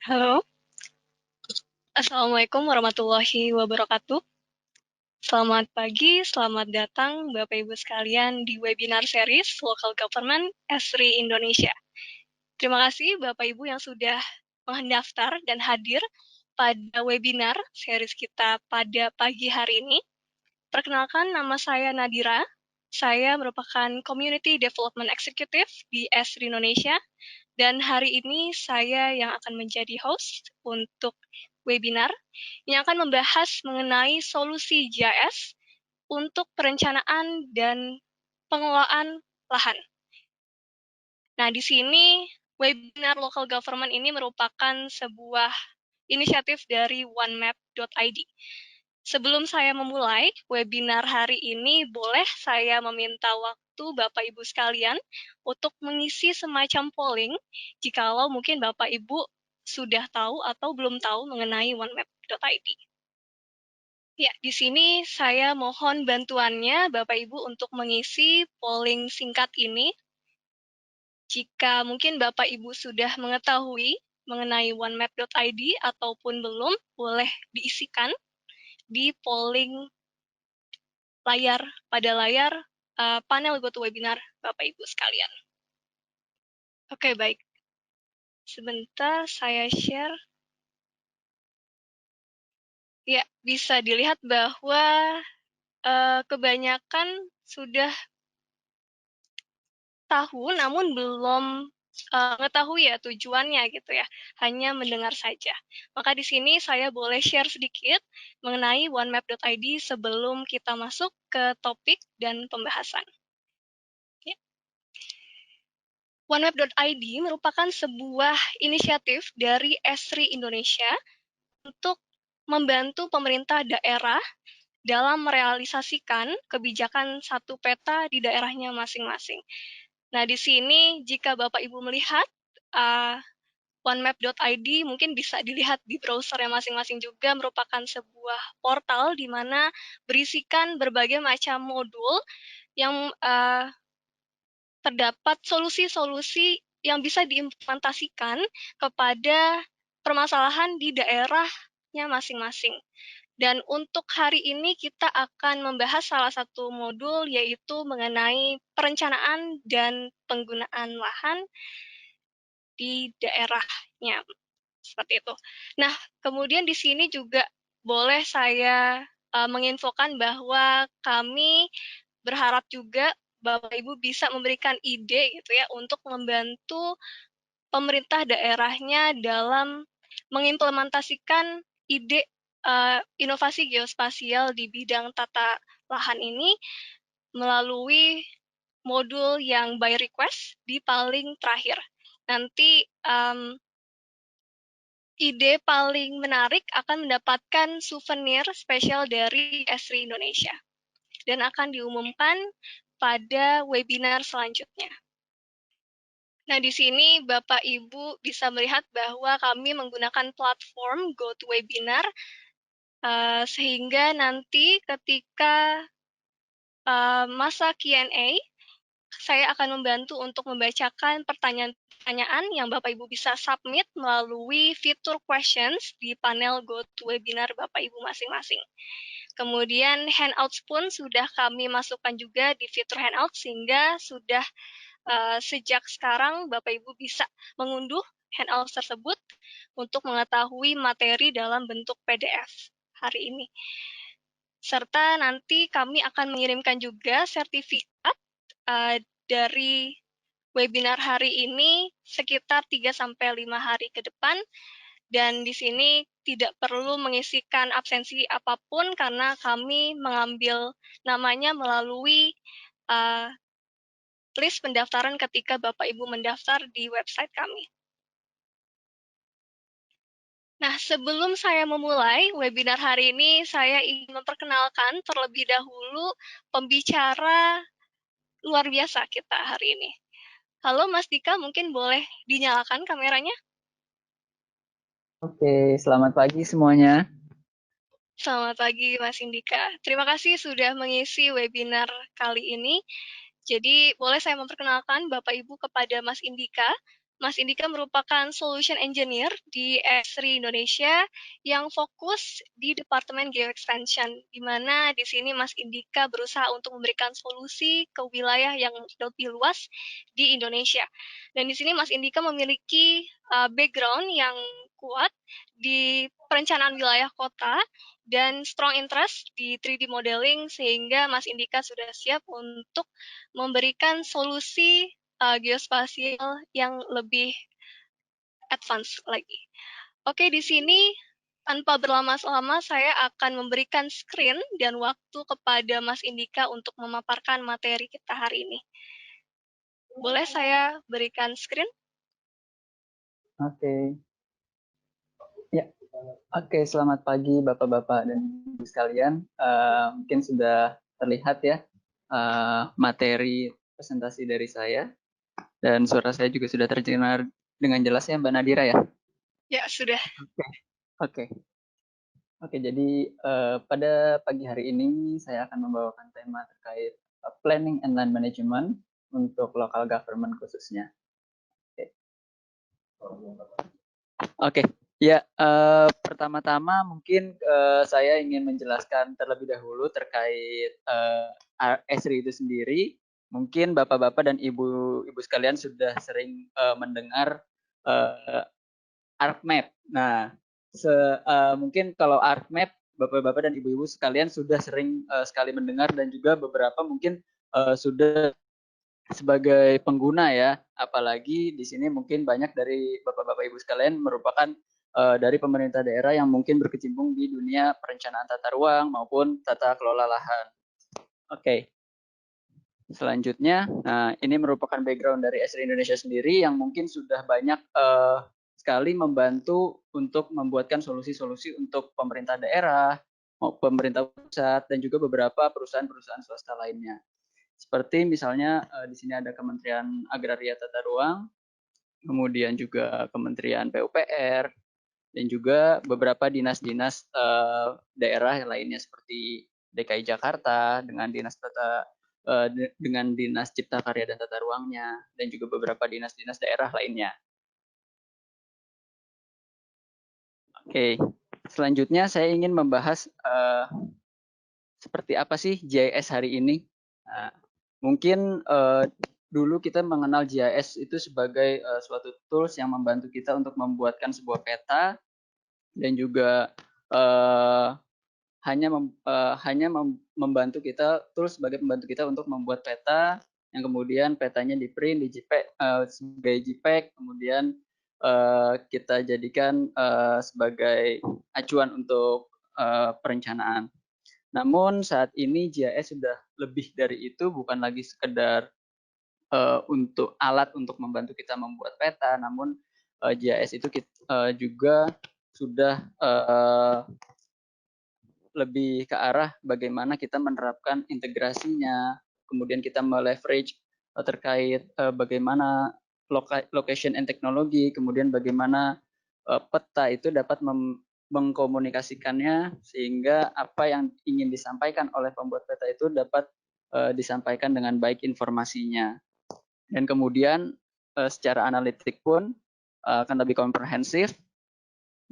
Halo, Assalamualaikum warahmatullahi wabarakatuh. Selamat pagi, selamat datang Bapak Ibu sekalian di webinar series Local Government Esri Indonesia. Terima kasih Bapak Ibu yang sudah mendaftar dan hadir pada webinar series kita pada pagi hari ini. Perkenalkan, nama saya Nadira. Saya merupakan Community Development Executive di Esri Indonesia. Dan hari ini saya yang akan menjadi host untuk webinar yang akan membahas mengenai solusi GIS untuk perencanaan dan pengelolaan lahan. Nah, di sini webinar local government ini merupakan sebuah inisiatif dari onemap.id. Sebelum saya memulai webinar hari ini, boleh saya meminta waktu Bapak Ibu sekalian untuk mengisi semacam polling jikalau mungkin Bapak Ibu sudah tahu atau belum tahu mengenai onemap.id. Ya, di sini saya mohon bantuannya Bapak Ibu untuk mengisi polling singkat ini. Jika mungkin Bapak Ibu sudah mengetahui mengenai onemap.id ataupun belum, boleh diisikan di polling pada layar panel GoToWebinar Bapak Ibu sekalian. Oke, baik. Sebentar saya share. Ya, bisa dilihat bahwa kebanyakan sudah tahu namun belum mengetahui ya tujuannya gitu ya, hanya mendengar saja. Maka di sini saya boleh share sedikit mengenai onemap.id sebelum kita masuk ke topik dan pembahasan. Ya. onemap.id merupakan sebuah inisiatif dari Esri Indonesia untuk membantu pemerintah daerah dalam merealisasikan kebijakan satu peta di daerahnya masing-masing. Nah, di sini jika Bapak Ibu melihat onemap.id mungkin bisa dilihat di browsernya masing-masing juga merupakan sebuah portal di mana berisikan berbagai macam modul yang terdapat solusi-solusi yang bisa diimplementasikan kepada permasalahan di daerahnya masing-masing. Dan untuk hari ini kita akan membahas salah satu modul yaitu mengenai perencanaan dan penggunaan lahan di daerahnya. Seperti itu. Nah, kemudian di sini juga boleh saya menginfokan bahwa kami berharap juga Bapak Ibu bisa memberikan ide gitu ya untuk membantu pemerintah daerahnya dalam mengimplementasikan ide inovasi geospasial di bidang tata lahan ini melalui modul yang by request di paling terakhir. Nanti ide paling menarik akan mendapatkan souvenir spesial dari Esri Indonesia dan akan diumumkan pada webinar selanjutnya. Nah, di sini Bapak Ibu bisa melihat bahwa kami menggunakan platform GoToWebinar sehingga nanti ketika masa Q&A, saya akan membantu untuk membacakan pertanyaan-pertanyaan yang Bapak Ibu bisa submit melalui fitur questions di panel GoToWebinar Bapak Ibu masing-masing. Kemudian Hangouts pun sudah kami masukkan juga di fitur Hangouts sehingga sudah sejak sekarang Bapak Ibu bisa mengunduh Hangouts tersebut untuk mengetahui materi dalam bentuk PDF hari ini. Serta nanti kami akan mengirimkan juga sertifikat dari webinar hari ini sekitar 3-5 hari ke depan. Dan di sini tidak perlu mengisikan absensi apapun karena kami mengambil namanya melalui list pendaftaran ketika Bapak Ibu mendaftar di website kami. Nah, sebelum saya memulai webinar hari ini, saya ingin memperkenalkan terlebih dahulu pembicara luar biasa kita hari ini. Halo Mas Dika, mungkin boleh dinyalakan kameranya? Oke, selamat pagi semuanya. Selamat pagi Mas Indika. Terima kasih sudah mengisi webinar kali ini. Jadi boleh saya memperkenalkan Bapak Ibu kepada Mas Indika. Mas Indika merupakan solution engineer di Esri Indonesia yang fokus di Departemen Geoextension, di mana di sini Mas Indika berusaha untuk memberikan solusi ke wilayah yang lebih luas di Indonesia. Dan di sini Mas Indika memiliki background yang kuat di perencanaan wilayah kota dan strong interest di 3D modeling, sehingga Mas Indika sudah siap untuk memberikan solusi geospasial yang lebih advance lagi. Oke, di sini tanpa berlama-lama saya akan memberikan screen dan waktu kepada Mas Indika untuk memaparkan materi kita hari ini. Boleh saya berikan screen? Oke. Ya. Oke, selamat pagi Bapak-bapak dan Ibu sekalian. Mungkin sudah terlihat ya materi presentasi dari saya, dan suara saya juga sudah terdengar dengan jelas ya Mbak Nadira ya? Ya, sudah. Oke. Jadi pada pagi hari ini saya akan membawakan tema terkait planning and land management untuk local government khususnya. Oke. Ya, pertama-tama mungkin saya ingin menjelaskan terlebih dahulu terkait Esri itu sendiri. Mungkin bapak-bapak dan ibu-ibu sekalian sudah sering mendengar ArcMap. Nah, mungkin kalau ArcMap bapak-bapak dan ibu-ibu sekalian sudah sering sekali mendengar, dan juga beberapa mungkin sudah sebagai pengguna ya, apalagi di sini mungkin banyak dari bapak-bapak ibu sekalian merupakan dari pemerintah daerah yang mungkin berkecimpung di dunia perencanaan tata ruang maupun tata kelola lahan. Oke. Selanjutnya, nah ini merupakan background dari Esri Indonesia sendiri yang mungkin sudah banyak sekali membantu untuk membuatkan solusi-solusi untuk pemerintah daerah, pemerintah pusat, dan juga beberapa perusahaan-perusahaan swasta lainnya. Seperti misalnya di sini ada Kementerian Agraria Tata Ruang, kemudian juga Kementerian PUPR, dan juga beberapa dinas-dinas daerah lainnya seperti DKI Jakarta dengan Dinas Cipta Karya dan Tata Ruangnya, dan juga beberapa dinas-dinas daerah lainnya. Oke, selanjutnya saya ingin membahas seperti apa sih GIS hari ini. Nah, mungkin dulu kita mengenal GIS itu sebagai suatu tools yang membantu kita untuk membuatkan sebuah peta, dan juga hanya membantu kita, tools sebagai pembantu kita untuk membuat peta, yang kemudian petanya di print di JPEG sebagai JPEG, kemudian kita jadikan sebagai acuan untuk perencanaan. Namun saat ini GIS sudah lebih dari itu, bukan lagi sekedar untuk alat untuk membantu kita membuat peta, namun GIS itu juga sudah lebih ke arah bagaimana kita menerapkan integrasinya, kemudian kita meleverage terkait bagaimana location and technology, kemudian bagaimana peta itu dapat mengkomunikasikannya sehingga apa yang ingin disampaikan oleh pembuat peta itu dapat disampaikan dengan baik informasinya. Dan kemudian secara analitik pun akan lebih komprehensif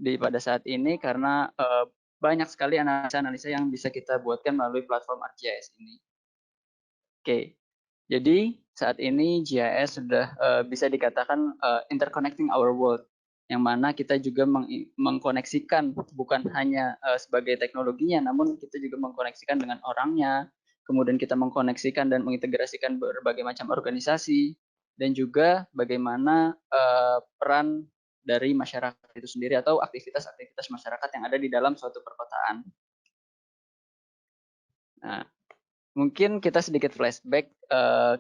pada saat ini, karena banyak sekali analisa-analisa yang bisa kita buatkan melalui platform ArcGIS ini. Oke, jadi saat ini GIS sudah bisa dikatakan interconnecting our world, yang mana kita juga mengkoneksikan bukan hanya sebagai teknologinya, namun kita juga mengkoneksikan dengan orangnya, kemudian kita mengkoneksikan dan mengintegrasikan berbagai macam organisasi, dan juga bagaimana peran dari masyarakat itu sendiri atau aktivitas-aktivitas masyarakat yang ada di dalam suatu perkotaan. Nah, mungkin kita sedikit flashback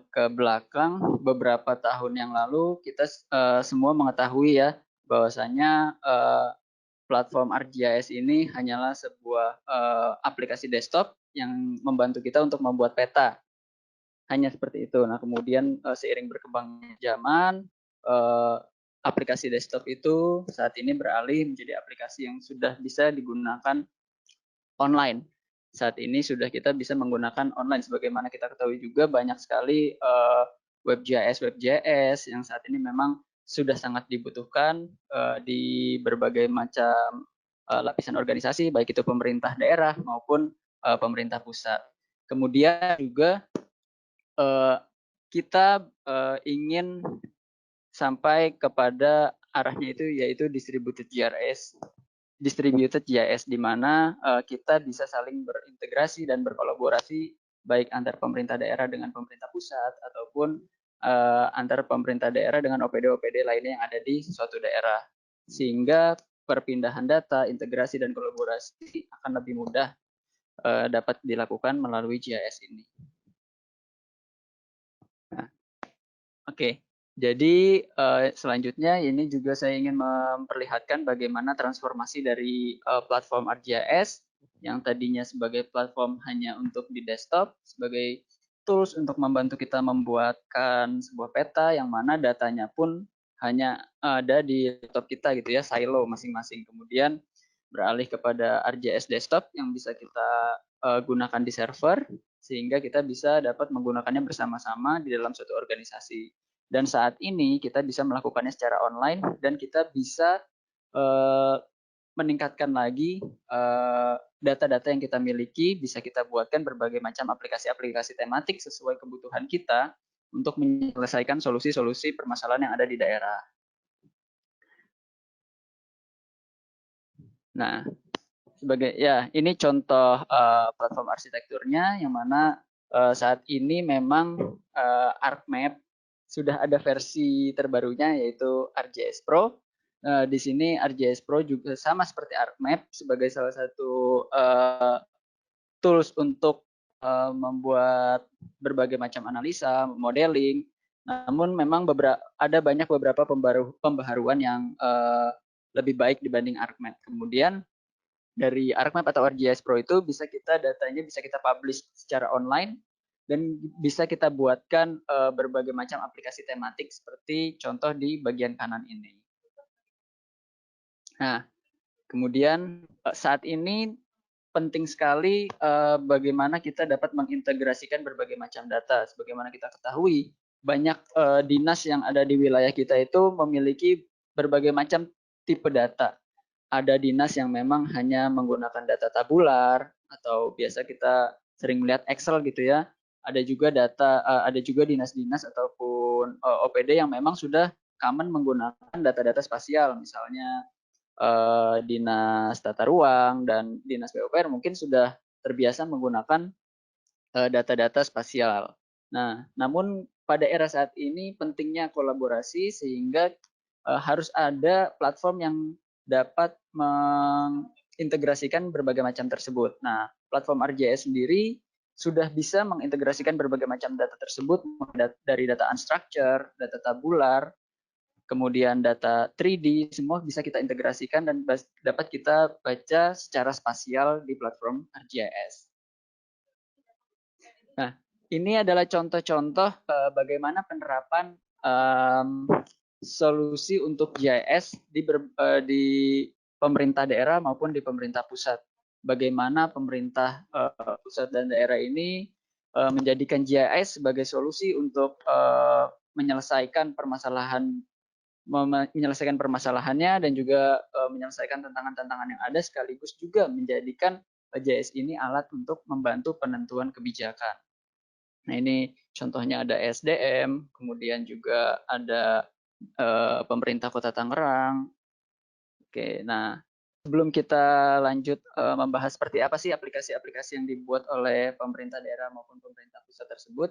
ke belakang beberapa tahun yang lalu, kita semua mengetahui ya bahwasanya platform ArcGIS ini hanyalah sebuah aplikasi desktop yang membantu kita untuk membuat peta. Hanya seperti itu. Nah, kemudian seiring berkembangnya zaman, aplikasi desktop itu saat ini beralih menjadi aplikasi yang sudah bisa digunakan online. Saat ini sudah kita bisa menggunakan online, sebagaimana kita ketahui juga banyak sekali WebGIS yang saat ini memang sudah sangat dibutuhkan di berbagai macam lapisan organisasi, baik itu pemerintah daerah maupun pemerintah pusat. Kemudian juga kita ingin sampai kepada arahnya itu yaitu distributed GIS di mana kita bisa saling berintegrasi dan berkolaborasi baik antar pemerintah daerah dengan pemerintah pusat ataupun antar pemerintah daerah dengan OPD-OPD lainnya yang ada di suatu daerah, sehingga perpindahan data, integrasi dan kolaborasi akan lebih mudah dapat dilakukan melalui GIS ini. Nah, oke. Jadi selanjutnya ini juga saya ingin memperlihatkan bagaimana transformasi dari platform ArcGIS yang tadinya sebagai platform hanya untuk di desktop, sebagai tools untuk membantu kita membuatkan sebuah peta yang mana datanya pun hanya ada di laptop kita gitu ya, silo masing-masing. Kemudian beralih kepada ArcGIS desktop yang bisa kita gunakan di server, sehingga kita bisa dapat menggunakannya bersama-sama di dalam suatu organisasi. Dan saat ini kita bisa melakukannya secara online dan kita bisa meningkatkan lagi data-data yang kita miliki, bisa kita buatkan berbagai macam aplikasi-aplikasi tematik sesuai kebutuhan kita untuk menyelesaikan solusi-solusi permasalahan yang ada di daerah. Nah, sebagai ya ini contoh platform arsitekturnya yang mana saat ini memang ArcMap sudah ada versi terbarunya yaitu ArcGIS Pro. Di sini ArcGIS Pro juga sama seperti ArcMap sebagai salah satu tools untuk membuat berbagai macam analisa, modeling. Namun memang ada banyak beberapa pembaharuan yang lebih baik dibanding ArcMap. Kemudian dari ArcMap atau ArcGIS Pro itu datanya bisa kita publish secara online dan bisa kita buatkan berbagai macam aplikasi tematik seperti contoh di bagian kanan ini. Nah, kemudian saat ini penting sekali bagaimana kita dapat mengintegrasikan berbagai macam data. Sebagaimana kita ketahui, banyak dinas yang ada di wilayah kita itu memiliki berbagai macam tipe data. Ada dinas yang memang hanya menggunakan data tabular atau biasa kita sering melihat Excel gitu ya. Ada juga dinas-dinas ataupun OPD yang memang sudah common menggunakan data-data spasial, misalnya dinas tata ruang dan dinas PUPR mungkin sudah terbiasa menggunakan data-data spasial. Nah, namun pada era saat ini pentingnya kolaborasi sehingga harus ada platform yang dapat mengintegrasikan berbagai macam tersebut. Nah, platform ArcGIS sendiri sudah bisa mengintegrasikan berbagai macam data tersebut dari data unstructured, data tabular, kemudian data 3D, semua bisa kita integrasikan dan dapat kita baca secara spasial di platform ArcGIS. Nah, ini adalah contoh-contoh bagaimana penerapan solusi untuk GIS di pemerintah daerah maupun di pemerintah pusat. Bagaimana pemerintah pusat dan daerah ini menjadikan GIS sebagai solusi untuk menyelesaikan permasalahannya dan juga menyelesaikan tantangan-tantangan yang ada, sekaligus juga menjadikan GIS ini alat untuk membantu penentuan kebijakan. Nah, ini contohnya ada SDM, kemudian juga ada pemerintah Kota Tangerang. Oke, nah sebelum kita lanjut membahas seperti apa sih aplikasi-aplikasi yang dibuat oleh pemerintah daerah maupun pemerintah pusat tersebut,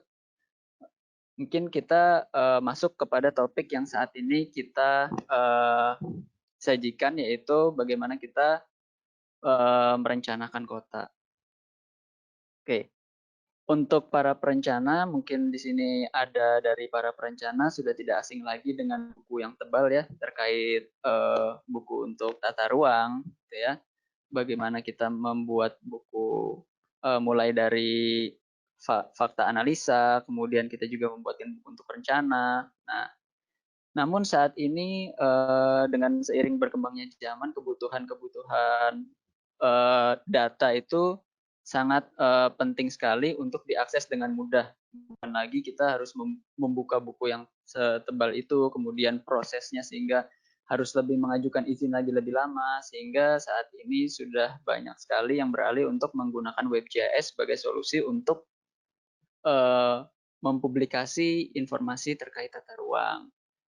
mungkin kita masuk kepada topik yang saat ini kita sajikan, yaitu bagaimana kita merencanakan kota. Oke, untuk para perencana, mungkin di sini ada dari para perencana sudah tidak asing lagi dengan buku yang tebal ya terkait buku untuk tata ruang, gitu ya. Bagaimana kita membuat buku mulai dari fakta analisa, kemudian kita juga membuatkan buku untuk rencana. Nah, namun saat ini dengan seiring berkembangnya zaman, kebutuhan data itu sangat penting sekali untuk diakses dengan mudah. Bukan lagi kita harus membuka buku yang setebal itu, kemudian prosesnya sehingga harus lebih mengajukan izin lagi lebih lama, sehingga saat ini sudah banyak sekali yang beralih untuk menggunakan WebJS sebagai solusi untuk mempublikasi informasi terkait tata ruang.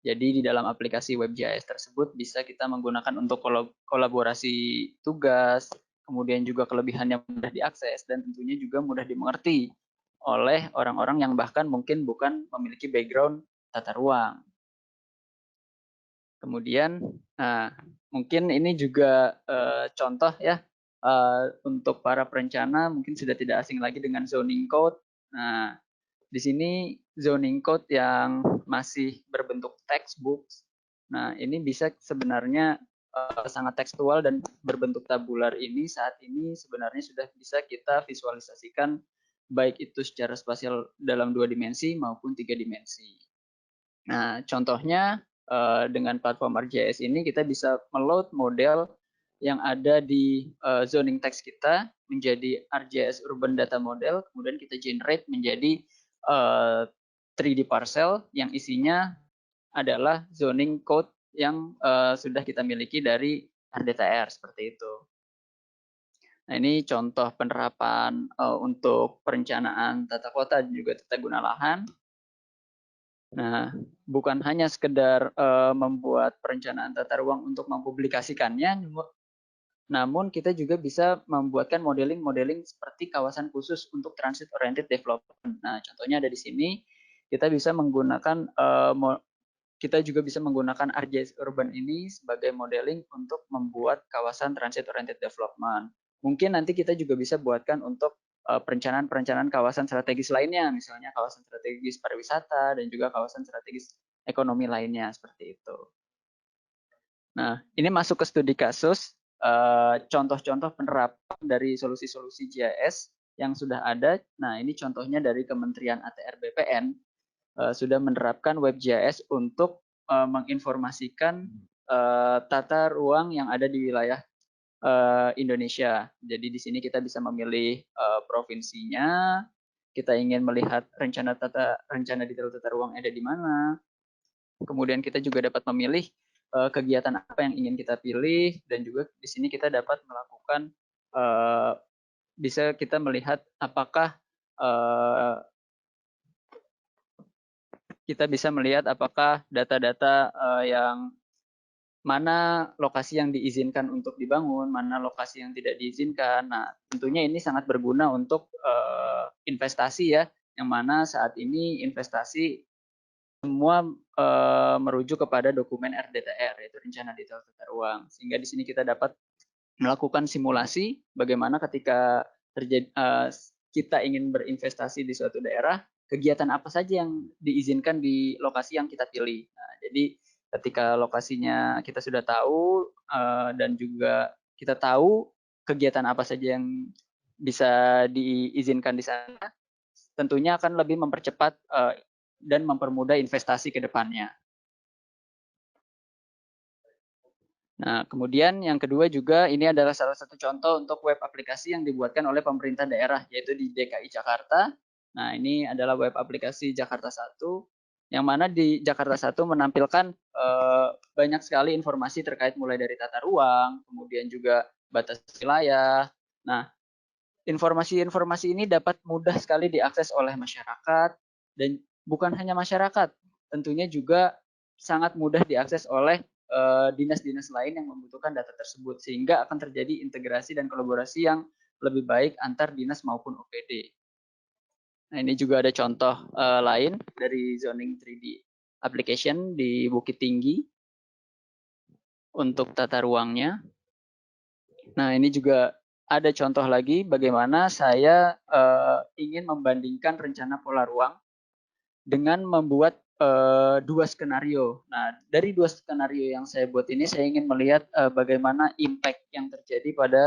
Jadi di dalam aplikasi WebJS tersebut bisa kita menggunakan untuk kolaborasi tugas, kemudian juga kelebihan yang mudah diakses, dan tentunya juga mudah dimengerti oleh orang-orang yang bahkan mungkin bukan memiliki background tata ruang. Kemudian, mungkin ini juga contoh ya, untuk para perencana mungkin sudah tidak asing lagi dengan zoning code. Nah, di sini zoning code yang masih berbentuk textbook. Nah, ini bisa sebenarnya sangat tekstual dan berbentuk tabular ini saat ini sebenarnya sudah bisa kita visualisasikan baik itu secara spasial dalam 2 dimensi maupun 3 dimensi. Nah, contohnya dengan platform ArcGIS ini kita bisa meload model yang ada di zoning text kita menjadi ArcGIS Urban Data Model, kemudian kita generate menjadi 3D parcel yang isinya adalah zoning code yang sudah kita miliki dari RDTR seperti itu. Nah, ini contoh penerapan untuk perencanaan tata kota dan juga tata guna lahan. Nah, bukan hanya sekedar membuat perencanaan tata ruang untuk mempublikasikannya, namun kita juga bisa membuatkan modeling-modeling seperti kawasan khusus untuk transit oriented development. Nah, contohnya ada di sini. Kita bisa menggunakan kita juga bisa menggunakan ArcGIS Urban ini sebagai modeling untuk membuat kawasan transit oriented development. Mungkin nanti kita juga bisa buatkan untuk perencanaan-perencanaan kawasan strategis lainnya, misalnya kawasan strategis pariwisata dan juga kawasan strategis ekonomi lainnya seperti itu. Nah, ini masuk ke studi kasus, contoh-contoh penerapan dari solusi-solusi GIS yang sudah ada. Nah, ini contohnya dari Kementerian ATR BPN sudah menerapkan WebGIS untuk menginformasikan tata ruang yang ada di wilayah Indonesia. Jadi di sini kita bisa memilih provinsinya, kita ingin melihat rencana detail tata ruang ada di mana. Kemudian kita juga dapat memilih kegiatan apa yang ingin kita pilih, dan juga di sini kita dapat melakukan bisa kita melihat apakah kita bisa melihat apakah data-data yang mana lokasi yang diizinkan untuk dibangun, mana lokasi yang tidak diizinkan. Nah, tentunya ini sangat berguna untuk investasi ya, yang mana saat ini investasi semua merujuk kepada dokumen RDTR, yaitu Rencana Detail Tata Ruang. Sehingga di sini kita dapat melakukan simulasi bagaimana ketika kita ingin berinvestasi di suatu daerah, kegiatan apa saja yang diizinkan di lokasi yang kita pilih. Nah, jadi ketika lokasinya kita sudah tahu dan juga kita tahu kegiatan apa saja yang bisa diizinkan di sana, tentunya akan lebih mempercepat dan mempermudah investasi ke depannya. Nah, kemudian yang kedua juga ini adalah salah satu contoh untuk web aplikasi yang dibuatkan oleh pemerintah daerah, yaitu di DKI Jakarta. Nah, ini adalah web aplikasi Jakarta 1, yang mana di Jakarta 1 menampilkan banyak sekali informasi terkait mulai dari tata ruang, kemudian juga batas wilayah. Nah, informasi-informasi ini dapat mudah sekali diakses oleh masyarakat, dan bukan hanya masyarakat, tentunya juga sangat mudah diakses oleh dinas-dinas lain yang membutuhkan data tersebut, sehingga akan terjadi integrasi dan kolaborasi yang lebih baik antar dinas maupun OPD. Nah, ini juga ada contoh lain dari zoning 3D application di Bukit Tinggi untuk tata ruangnya. Nah, ini juga ada contoh lagi bagaimana saya ingin membandingkan rencana pola ruang dengan membuat dua skenario. Nah, dari dua skenario yang saya buat ini, saya ingin melihat bagaimana impact yang terjadi pada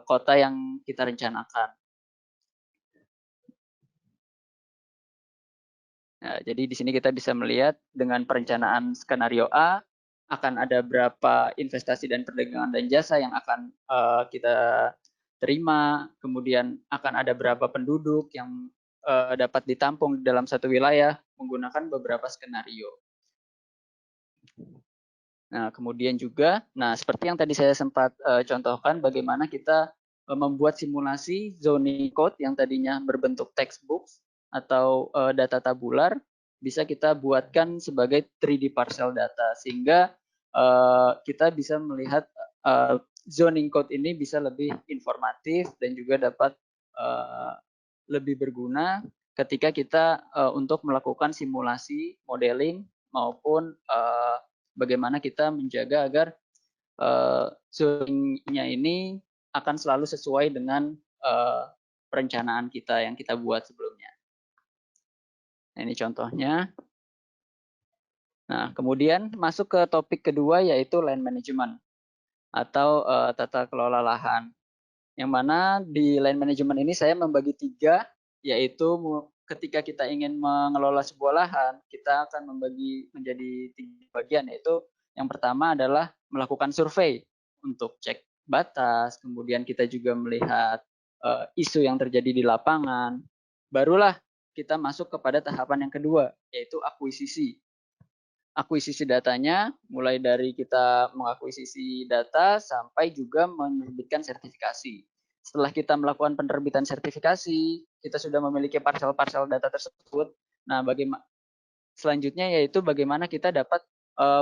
kota yang kita rencanakan. Nah, jadi di sini kita bisa melihat dengan perencanaan skenario A akan ada berapa investasi dan perdagangan dan jasa yang akan kita diterima, kemudian akan ada berapa penduduk yang dapat ditampung di dalam satu wilayah menggunakan beberapa skenario. Nah, kemudian juga, seperti yang tadi saya sempat contohkan, bagaimana kita membuat simulasi zoning code yang tadinya berbentuk textbook atau data tabular, bisa kita buatkan sebagai 3D parcel data, sehingga kita bisa melihat zoning code ini bisa lebih informatif dan juga dapat lebih berguna ketika kita untuk melakukan simulasi, modeling, maupun bagaimana kita menjaga agar zoning-nya ini akan selalu sesuai dengan perencanaan kita yang kita buat sebelumnya. Nah, ini contohnya. Nah, kemudian masuk ke topik kedua, yaitu land management atau tata kelola lahan. Yang mana di land management ini saya membagi 3, yaitu ketika kita ingin mengelola sebuah lahan, kita akan membagi menjadi 3 bagian, yaitu yang pertama adalah melakukan survei untuk cek batas, kemudian kita juga melihat isu yang terjadi di lapangan, barulah kita masuk kepada tahapan yang kedua, yaitu akuisisi. Akuisisi datanya, mulai dari kita mengakuisisi data sampai juga menerbitkan sertifikasi. Setelah kita melakukan penerbitan sertifikasi, kita sudah memiliki parsel-parsel data tersebut. Nah, selanjutnya yaitu bagaimana kita dapat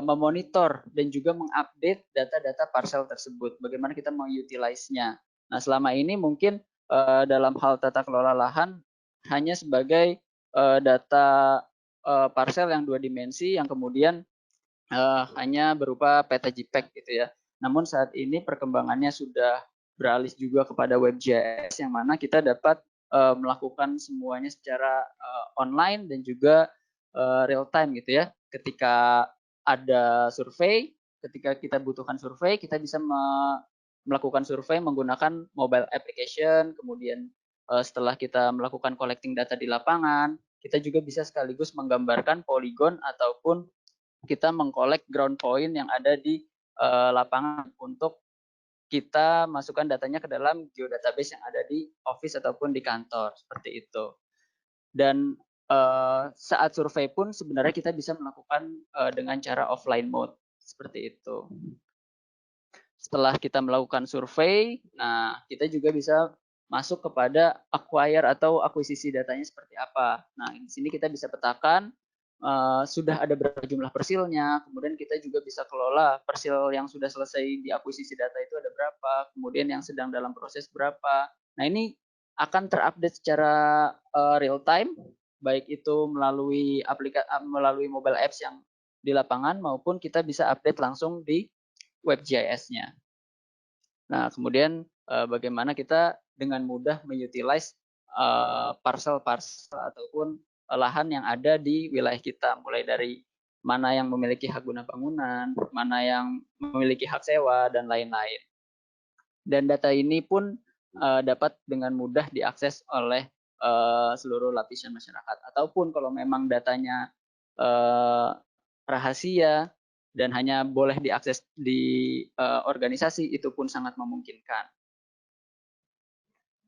memonitor dan juga mengupdate data-data parsel tersebut. Bagaimana kita mengutilize-nya. Nah, selama ini mungkin dalam hal tata kelola lahan hanya sebagai data parsel yang 2 dimensi yang kemudian hanya berupa peta JPEG gitu ya. Namun saat ini perkembangannya sudah beralih juga kepada WebGIS yang mana kita dapat melakukan semuanya secara online dan juga real time gitu ya. Ketika ada survei, ketika kita butuhkan survei, kita bisa melakukan survei menggunakan mobile application, kemudian setelah kita melakukan collecting data di lapangan, kita juga bisa sekaligus menggambarkan poligon ataupun kita mengkolek ground point yang ada di lapangan untuk kita masukkan datanya ke dalam geodatabase yang ada di office ataupun di kantor, seperti itu. Dan saat survei pun sebenarnya kita bisa melakukan dengan cara offline mode, seperti itu. Setelah kita melakukan survei, nah kita juga bisa masuk kepada acquire atau akuisisi datanya seperti apa. Nah, di sini kita bisa petakan sudah ada berapa jumlah persilnya, kemudian kita juga bisa kelola persil yang sudah selesai diakuisisi data itu ada berapa, kemudian yang sedang dalam proses berapa. Nah, ini akan terupdate secara real time, baik itu melalui mobile apps yang di lapangan maupun kita bisa update langsung di WebGIS-nya. Nah, kemudian bagaimana kita dengan mudah mengutilize parsel-parsel ataupun lahan yang ada di wilayah kita, mulai dari mana yang memiliki hak guna bangunan, mana yang memiliki hak sewa, dan lain-lain. Dan data ini pun dapat dengan mudah diakses oleh seluruh lapisan masyarakat. Ataupun kalau memang datanya rahasia dan hanya boleh diakses di organisasi, itu pun sangat memungkinkan.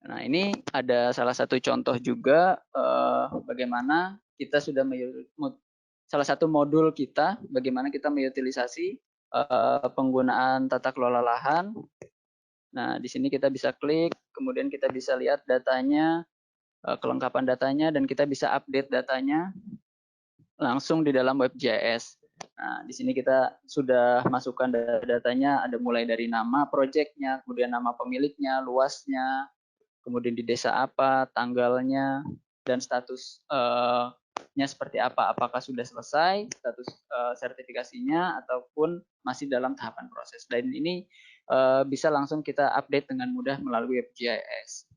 Nah, ini ada salah satu contoh juga bagaimana kita sudah salah satu modul kita, bagaimana kita mengutilisasi penggunaan tata kelola lahan. Nah, di sini kita bisa klik, kemudian kita bisa lihat datanya, kelengkapan datanya, dan kita bisa update datanya langsung di dalam WebGIS. Nah, di sini kita sudah masukkan datanya, ada mulai dari nama proyeknya, kemudian nama pemiliknya, luasnya, kemudian di desa apa, tanggalnya, dan statusnya seperti apa. Apakah sudah selesai status sertifikasinya ataupun masih dalam tahapan proses. Dan ini bisa langsung kita update dengan mudah melalui WebGIS.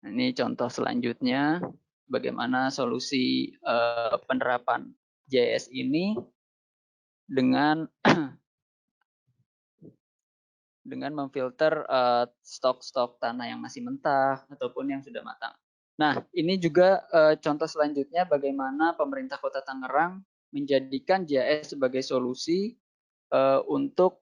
Nah, ini contoh selanjutnya bagaimana solusi penerapan GIS ini dengan memfilter stok-stok tanah yang masih mentah ataupun yang sudah matang. Nah, ini juga contoh selanjutnya bagaimana pemerintah Kota Tangerang menjadikan GIS sebagai solusi untuk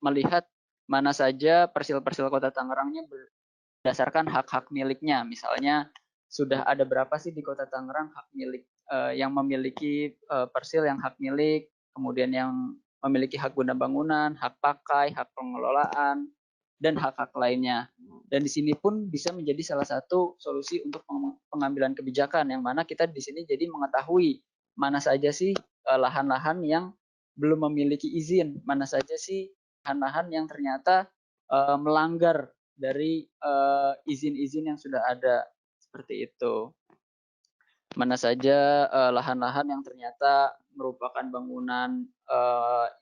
melihat mana saja persil-persil Kota Tangerangnya berdasarkan hak-hak miliknya. Misalnya sudah ada berapa sih di Kota Tangerang hak milik yang memiliki persil yang hak milik, kemudian yang memiliki hak guna bangunan, hak pakai, hak pengelolaan, dan hak-hak lainnya. Dan di sini pun bisa menjadi salah satu solusi untuk pengambilan kebijakan, yang mana kita di sini jadi mengetahui mana saja sih lahan-lahan yang belum memiliki izin, mana saja sih lahan-lahan yang ternyata melanggar dari izin-izin yang sudah ada, seperti itu. Mana saja lahan-lahan yang ternyata merupakan bangunan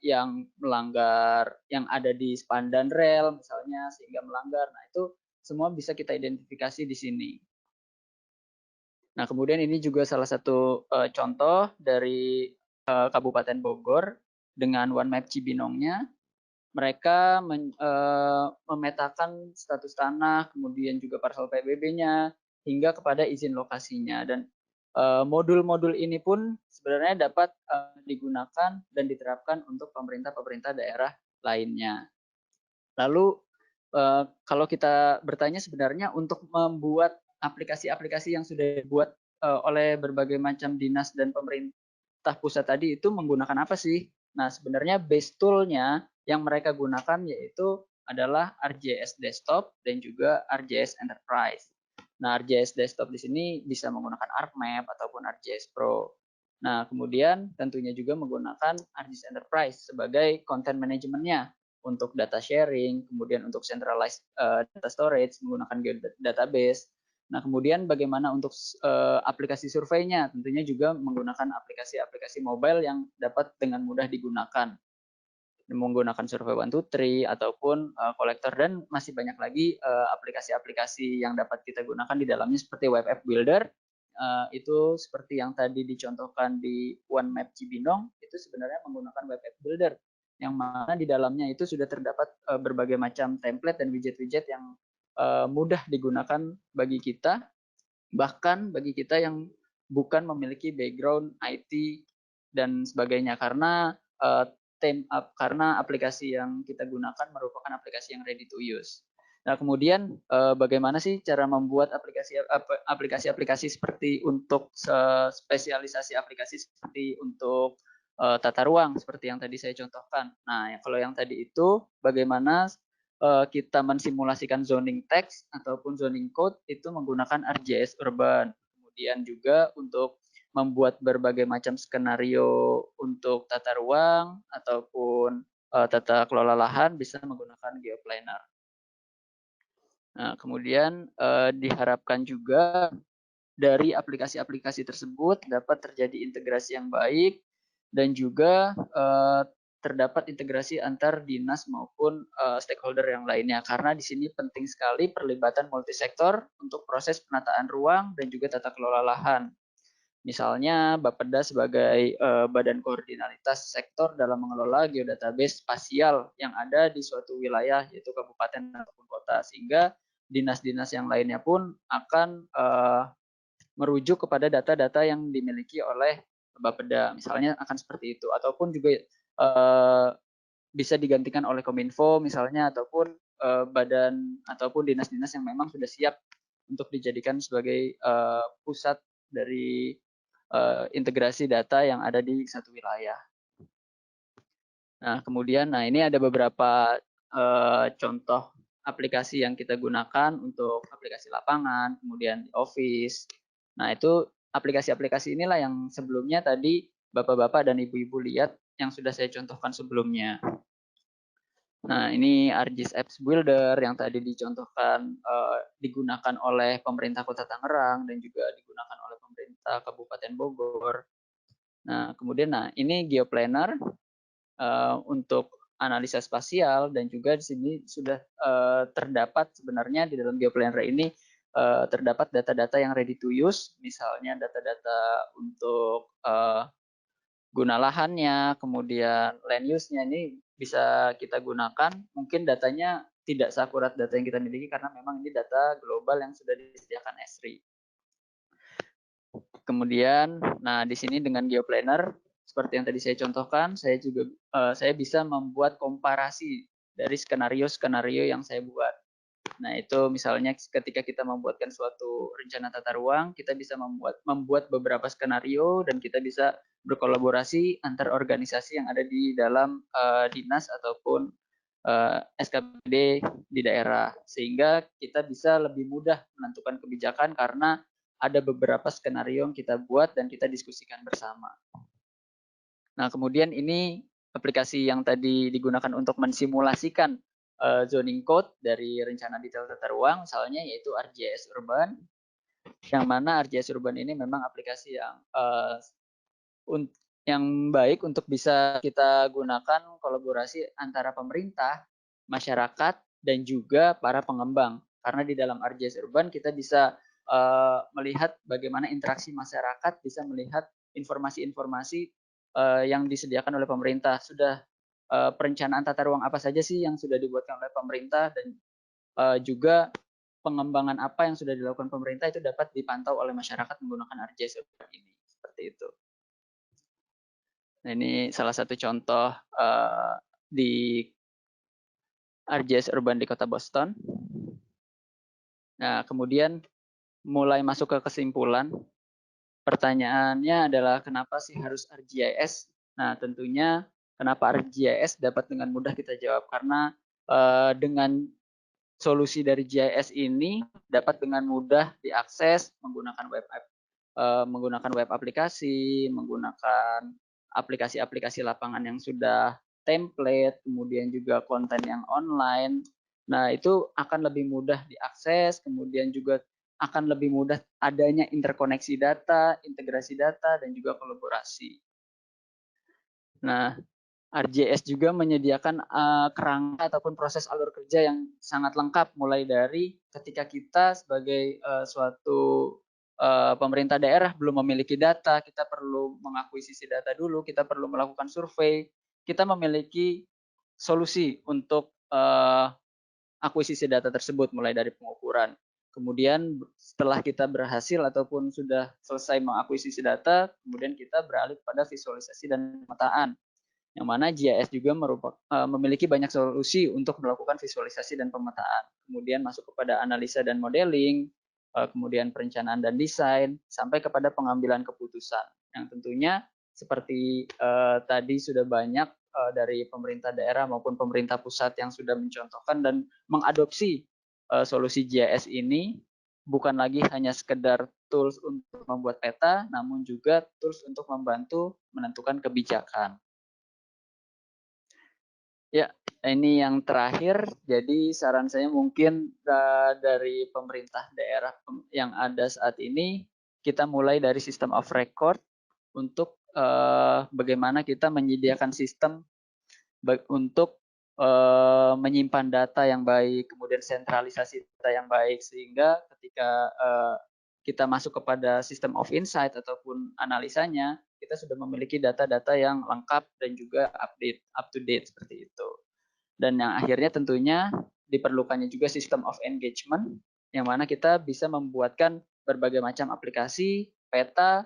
yang melanggar, yang ada di spandan rel misalnya, sehingga melanggar. Nah, itu semua bisa kita identifikasi di sini. Nah, kemudian ini juga salah satu contoh dari Kabupaten Bogor dengan One Map Cibinongnya. Mereka memetakan status tanah, kemudian juga parcel PBB-nya, hingga kepada izin lokasinya. Dan modul-modul ini pun sebenarnya dapat digunakan dan diterapkan untuk pemerintah-pemerintah daerah lainnya. Lalu kalau kita bertanya sebenarnya untuk membuat aplikasi-aplikasi yang sudah dibuat oleh berbagai macam dinas dan pemerintah pusat tadi itu menggunakan apa sih? Nah, sebenarnya base tool-nya yang mereka gunakan yaitu adalah ArcGIS Desktop dan juga ArcGIS Enterprise. Nah, ArcGIS Desktop di sini bisa menggunakan ArcMap ataupun ArcGIS Pro. Nah, kemudian tentunya juga menggunakan ArcGIS Enterprise sebagai content management-nya untuk data sharing, kemudian untuk centralized data storage menggunakan database. Nah, kemudian bagaimana untuk aplikasi surveinya? Tentunya juga menggunakan aplikasi-aplikasi mobile yang dapat dengan mudah digunakan. Menggunakan Survey 123 ataupun kolektor, dan masih banyak lagi aplikasi-aplikasi yang dapat kita gunakan di dalamnya seperti Web App Builder. Itu seperti yang tadi dicontohkan di One Map Cibinong, itu sebenarnya menggunakan Web App Builder yang mana di dalamnya itu sudah terdapat berbagai macam template dan widget-widget yang mudah digunakan bagi kita, bahkan bagi kita yang bukan memiliki background IT dan sebagainya, karena karena aplikasi yang kita gunakan merupakan aplikasi yang ready to use. Nah, kemudian bagaimana sih cara membuat aplikasi-aplikasi seperti untuk spesialisasi aplikasi seperti untuk tata ruang seperti yang tadi saya contohkan. Nah, kalau yang tadi itu bagaimana kita mensimulasikan zoning text ataupun zoning code itu menggunakan ArcGIS Urban. Kemudian juga untuk membuat berbagai macam skenario untuk tata ruang ataupun tata kelola lahan bisa menggunakan GeoPlanner. Nah, kemudian diharapkan juga dari aplikasi-aplikasi tersebut dapat terjadi integrasi yang baik dan juga terdapat integrasi antar dinas maupun stakeholder yang lainnya, karena di sini penting sekali perlibatan multisektor untuk proses penataan ruang dan juga tata kelola lahan. Misalnya Bapeda sebagai badan koordinalitas sektor dalam mengelola geodatabase spasial yang ada di suatu wilayah yaitu kabupaten ataupun kota, sehingga dinas-dinas yang lainnya pun akan merujuk kepada data-data yang dimiliki oleh Bapeda, misalnya akan seperti itu, ataupun juga bisa digantikan oleh Kominfo misalnya, ataupun badan ataupun dinas-dinas yang memang sudah siap untuk dijadikan sebagai pusat dari integrasi data yang ada di satu wilayah. Nah, kemudian, ini ada beberapa contoh aplikasi yang kita gunakan untuk aplikasi lapangan, kemudian di Office. Nah, itu aplikasi-aplikasi inilah yang sebelumnya tadi Bapak-Bapak dan Ibu-Ibu lihat yang sudah saya contohkan sebelumnya. Nah, ini ArcGIS Apps Builder yang tadi dicontohkan digunakan oleh pemerintah Kota Tangerang dan juga digunakan oleh pemerintah Kabupaten Bogor. Nah, kemudian ini GeoPlanner untuk analisa spasial, dan juga di sini sudah terdapat sebenarnya di dalam GeoPlanner ini terdapat data-data yang ready to use, misalnya data-data untuk guna lahannya, kemudian land use-nya ini bisa kita gunakan. Mungkin datanya tidak seakurat data yang kita miliki karena memang ini data global yang sudah disediakan Esri. Kemudian, di sini dengan GeoPlanner seperti yang tadi saya contohkan, saya bisa membuat komparasi dari skenario-skenario yang saya buat. Nah, itu misalnya ketika kita membuatkan suatu rencana tata ruang, kita bisa membuat beberapa skenario dan kita bisa berkolaborasi antar organisasi yang ada di dalam dinas ataupun SKPD di daerah, sehingga kita bisa lebih mudah menentukan kebijakan karena ada beberapa skenario yang kita buat dan kita diskusikan bersama. Nah, kemudian ini aplikasi yang tadi digunakan untuk mensimulasikan zoning code dari rencana detail tata ruang, misalnya yaitu ArcGIS Urban, yang mana ArcGIS Urban ini memang aplikasi yang baik untuk bisa kita gunakan kolaborasi antara pemerintah, masyarakat, dan juga para pengembang. Karena di dalam ArcGIS Urban kita bisa melihat bagaimana interaksi masyarakat, bisa melihat informasi-informasi yang disediakan oleh pemerintah. Sudah perencanaan tata ruang apa saja sih yang sudah dibuatkan oleh pemerintah, dan juga pengembangan apa yang sudah dilakukan pemerintah itu dapat dipantau oleh masyarakat menggunakan ArcGIS Urban ini. Seperti itu. Nah, ini salah satu contoh di ArcGIS Urban di kota Boston. Nah, kemudian mulai masuk ke kesimpulan. Pertanyaannya adalah kenapa sih harus ArcGIS? Nah, tentunya kenapa ArcGIS dapat dengan mudah kita jawab karena dengan solusi dari GIS ini dapat dengan mudah diakses menggunakan web aplikasi, menggunakan aplikasi-aplikasi lapangan yang sudah template, kemudian juga konten yang online. Nah, itu akan lebih mudah diakses, kemudian juga akan lebih mudah adanya interkoneksi data, integrasi data, dan juga kolaborasi. Nah, ArcGIS juga menyediakan kerangka ataupun proses alur kerja yang sangat lengkap, mulai dari ketika kita sebagai suatu pemerintah daerah belum memiliki data, kita perlu mengakuisisi data dulu, kita perlu melakukan survei, kita memiliki solusi untuk akuisisi data tersebut, mulai dari pengukuran. Kemudian setelah kita berhasil ataupun sudah selesai mengakuisisi data, kemudian kita beralih pada visualisasi dan pemetaan, yang mana GIS juga memiliki banyak solusi untuk melakukan visualisasi dan pemetaan. Kemudian masuk kepada analisa dan modeling, kemudian perencanaan dan desain, sampai kepada pengambilan keputusan. Yang tentunya seperti tadi sudah banyak dari pemerintah daerah maupun pemerintah pusat yang sudah mencontohkan dan mengadopsi solusi GIS ini, bukan lagi hanya sekedar tools untuk membuat peta, namun juga tools untuk membantu menentukan kebijakan. Ya, ini yang terakhir. Jadi saran saya mungkin dari pemerintah daerah yang ada saat ini, kita mulai dari sistem of record untuk bagaimana kita menyediakan sistem untuk menyimpan data yang baik, kemudian sentralisasi data yang baik, sehingga ketika kita masuk kepada sistem of insight ataupun analisanya, kita sudah memiliki data-data yang lengkap dan juga up to date seperti itu. Dan yang akhirnya tentunya diperlukannya juga sistem of engagement, yang mana kita bisa membuatkan berbagai macam aplikasi, peta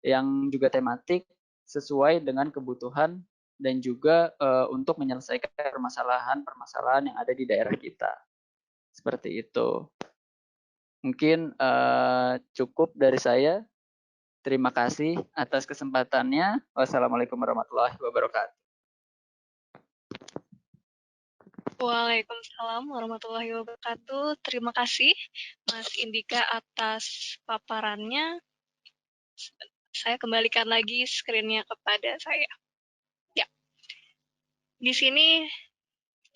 yang juga tematik sesuai dengan kebutuhan dan juga untuk menyelesaikan permasalahan-permasalahan yang ada di daerah kita. Seperti itu. Mungkin cukup dari saya. Terima kasih atas kesempatannya. Wassalamualaikum warahmatullahi wabarakatuh. Waalaikumsalam warahmatullahi wabarakatuh. Terima kasih Mas Indika atas paparannya. Saya kembalikan lagi screen-nya kepada saya. Ya. Di sini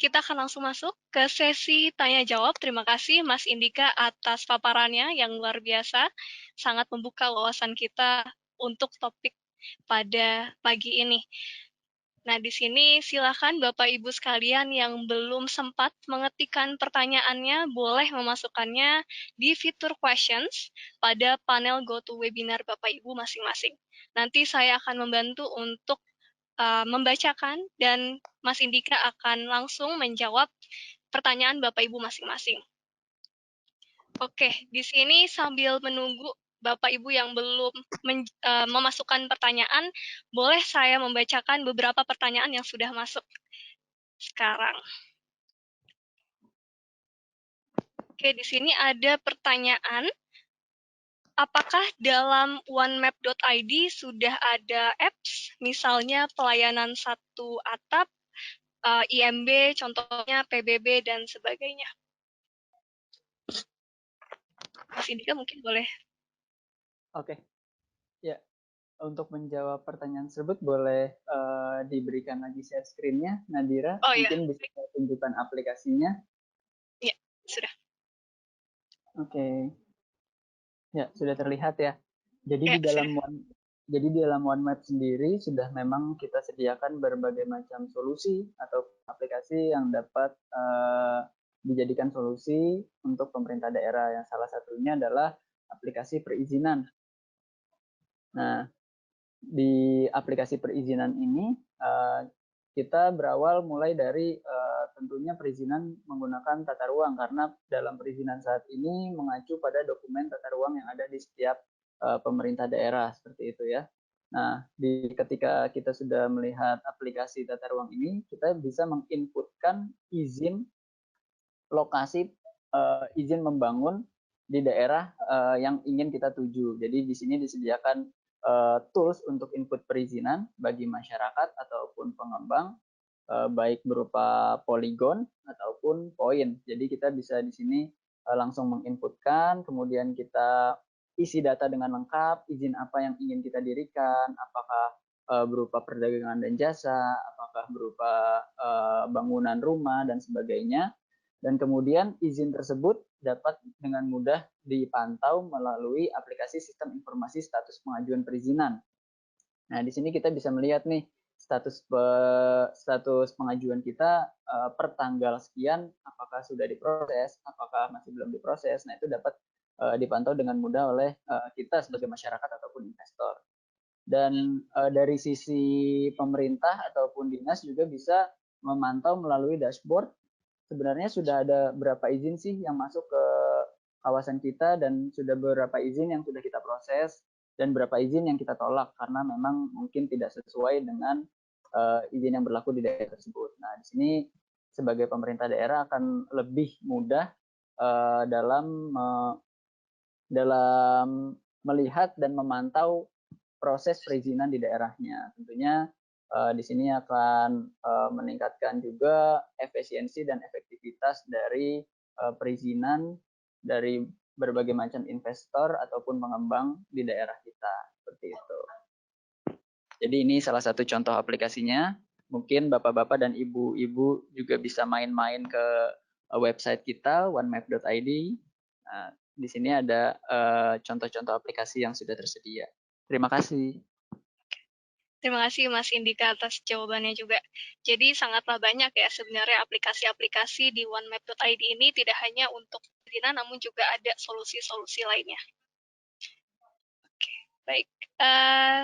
kita akan langsung masuk ke sesi tanya jawab. Terima kasih Mas Indika atas paparannya yang luar biasa, sangat membuka wawasan kita untuk topik pada pagi ini. Nah, di sini silakan Bapak Ibu sekalian yang belum sempat mengetikkan pertanyaannya, boleh memasukkannya di fitur questions pada panel GoToWebinar Bapak Ibu masing-masing. Nanti saya akan membantu untuk membacakan dan Mas Indika akan langsung menjawab pertanyaan Bapak Ibu masing-masing. Oke, di sini sambil menunggu Bapak Ibu yang belum memasukkan pertanyaan, boleh saya membacakan beberapa pertanyaan yang sudah masuk sekarang. Oke, di sini ada pertanyaan. Apakah dalam onemap.id sudah ada apps, misalnya pelayanan satu atap, IMB, contohnya PBB, dan sebagainya? Mas Indika mungkin boleh. Oke, ya. Untuk menjawab pertanyaan tersebut, boleh diberikan lagi share screen-nya, Nadira. Oh ya, Mungkin bisa tunjukkan aplikasinya. ya sudah. Oke, ya sudah terlihat ya. Jadi Ya, di dalam sudah. OneMap sendiri sudah memang kita sediakan berbagai macam solusi atau aplikasi yang dapat dijadikan solusi untuk pemerintah daerah. Yang salah satunya adalah aplikasi perizinan. Nah, di aplikasi perizinan ini kita berawal mulai dari tentunya perizinan menggunakan tata ruang, karena dalam perizinan saat ini mengacu pada dokumen tata ruang yang ada di setiap pemerintah daerah, seperti itu ya. Nah, ketika kita sudah melihat aplikasi tata ruang ini, kita bisa menginputkan izin lokasi, izin membangun di daerah yang ingin kita tuju. Jadi di sini disediakan tools untuk input perizinan bagi masyarakat ataupun pengembang, baik berupa poligon ataupun poin. Jadi kita bisa di sini langsung menginputkan, kemudian kita isi data dengan lengkap, izin apa yang ingin kita dirikan, apakah berupa perdagangan dan jasa, apakah berupa bangunan rumah dan sebagainya. Dan kemudian izin tersebut dapat dengan mudah dipantau melalui aplikasi sistem informasi status pengajuan perizinan. Nah, di sini kita bisa melihat nih status pengajuan kita per tanggal sekian, apakah sudah diproses, apakah masih belum diproses. Nah, itu dapat dipantau dengan mudah oleh kita sebagai masyarakat ataupun investor. Dan dari sisi pemerintah ataupun dinas juga bisa memantau melalui dashboard sebenarnya sudah ada berapa izin sih yang masuk ke kawasan kita, dan sudah berapa izin yang sudah kita proses dan berapa izin yang kita tolak karena memang mungkin tidak sesuai dengan izin yang berlaku di daerah tersebut. Nah, di sini sebagai pemerintah daerah akan lebih mudah dalam melihat dan memantau proses perizinan di daerahnya. Tentunya di sini akan meningkatkan juga efisiensi dan efektivitas dari perizinan dari berbagai macam investor ataupun pengembang di daerah kita, seperti itu. Jadi ini salah satu contoh aplikasinya. Mungkin bapak-bapak dan ibu-ibu juga bisa main-main ke website kita onemap.id. Nah, di sini ada contoh-contoh aplikasi yang sudah tersedia. Terima kasih. Terima kasih Mas Indika atas jawabannya juga. Jadi sangatlah banyak ya sebenarnya aplikasi-aplikasi di onemap.id ini, tidak hanya untuk perizinan namun juga ada solusi-solusi lainnya. Oke, baik.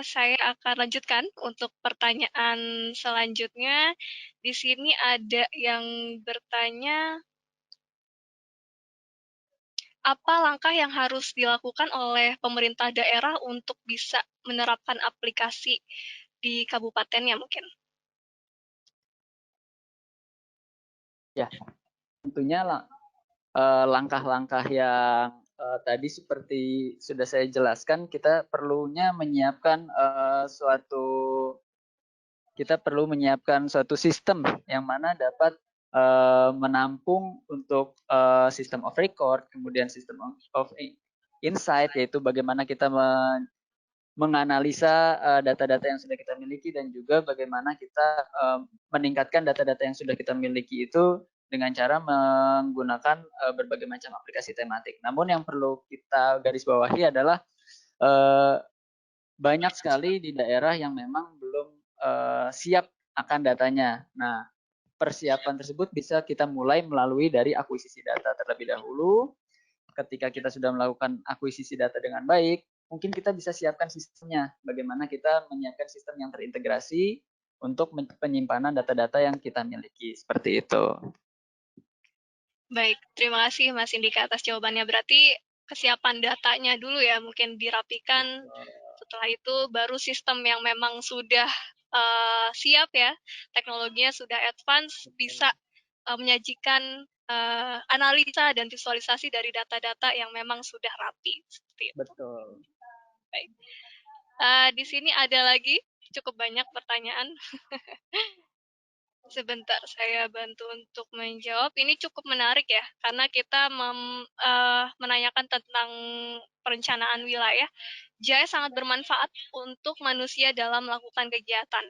Saya akan lanjutkan untuk pertanyaan selanjutnya. Di sini ada yang bertanya, apa langkah yang harus dilakukan oleh pemerintah daerah untuk bisa menerapkan aplikasi di kabupatennya mungkin? Ya, tentunya langkah-langkah yang tadi seperti sudah saya jelaskan, kita perlunya menyiapkan suatu sistem yang mana dapat menampung untuk sistem of record, kemudian sistem of insight, yaitu bagaimana kita menganalisa data-data yang sudah kita miliki, dan juga bagaimana kita meningkatkan data-data yang sudah kita miliki itu dengan cara menggunakan berbagai macam aplikasi tematik. Namun yang perlu kita garis bawahi adalah banyak sekali di daerah yang memang belum siap akan datanya. Nah, persiapan tersebut bisa kita mulai melalui dari akuisisi data terlebih dahulu. Ketika kita sudah melakukan akuisisi data dengan baik, mungkin kita bisa siapkan sistemnya. Bagaimana kita menyiapkan sistem yang terintegrasi untuk penyimpanan data-data yang kita miliki. Seperti itu. Baik, terima kasih Mas Indika atas jawabannya. Berarti kesiapan datanya dulu ya, mungkin dirapikan. Setelah itu baru sistem yang memang sudah siap ya, teknologinya sudah advance, bisa menyajikan analisa dan visualisasi dari data-data yang memang sudah rapi seperti itu. Betul. Baik. Di sini ada lagi cukup banyak pertanyaan. Sebentar, saya bantu untuk menjawab. Ini cukup menarik ya, karena kita menanyakan tentang perencanaan wilayah. GIS sangat bermanfaat untuk manusia dalam melakukan kegiatan.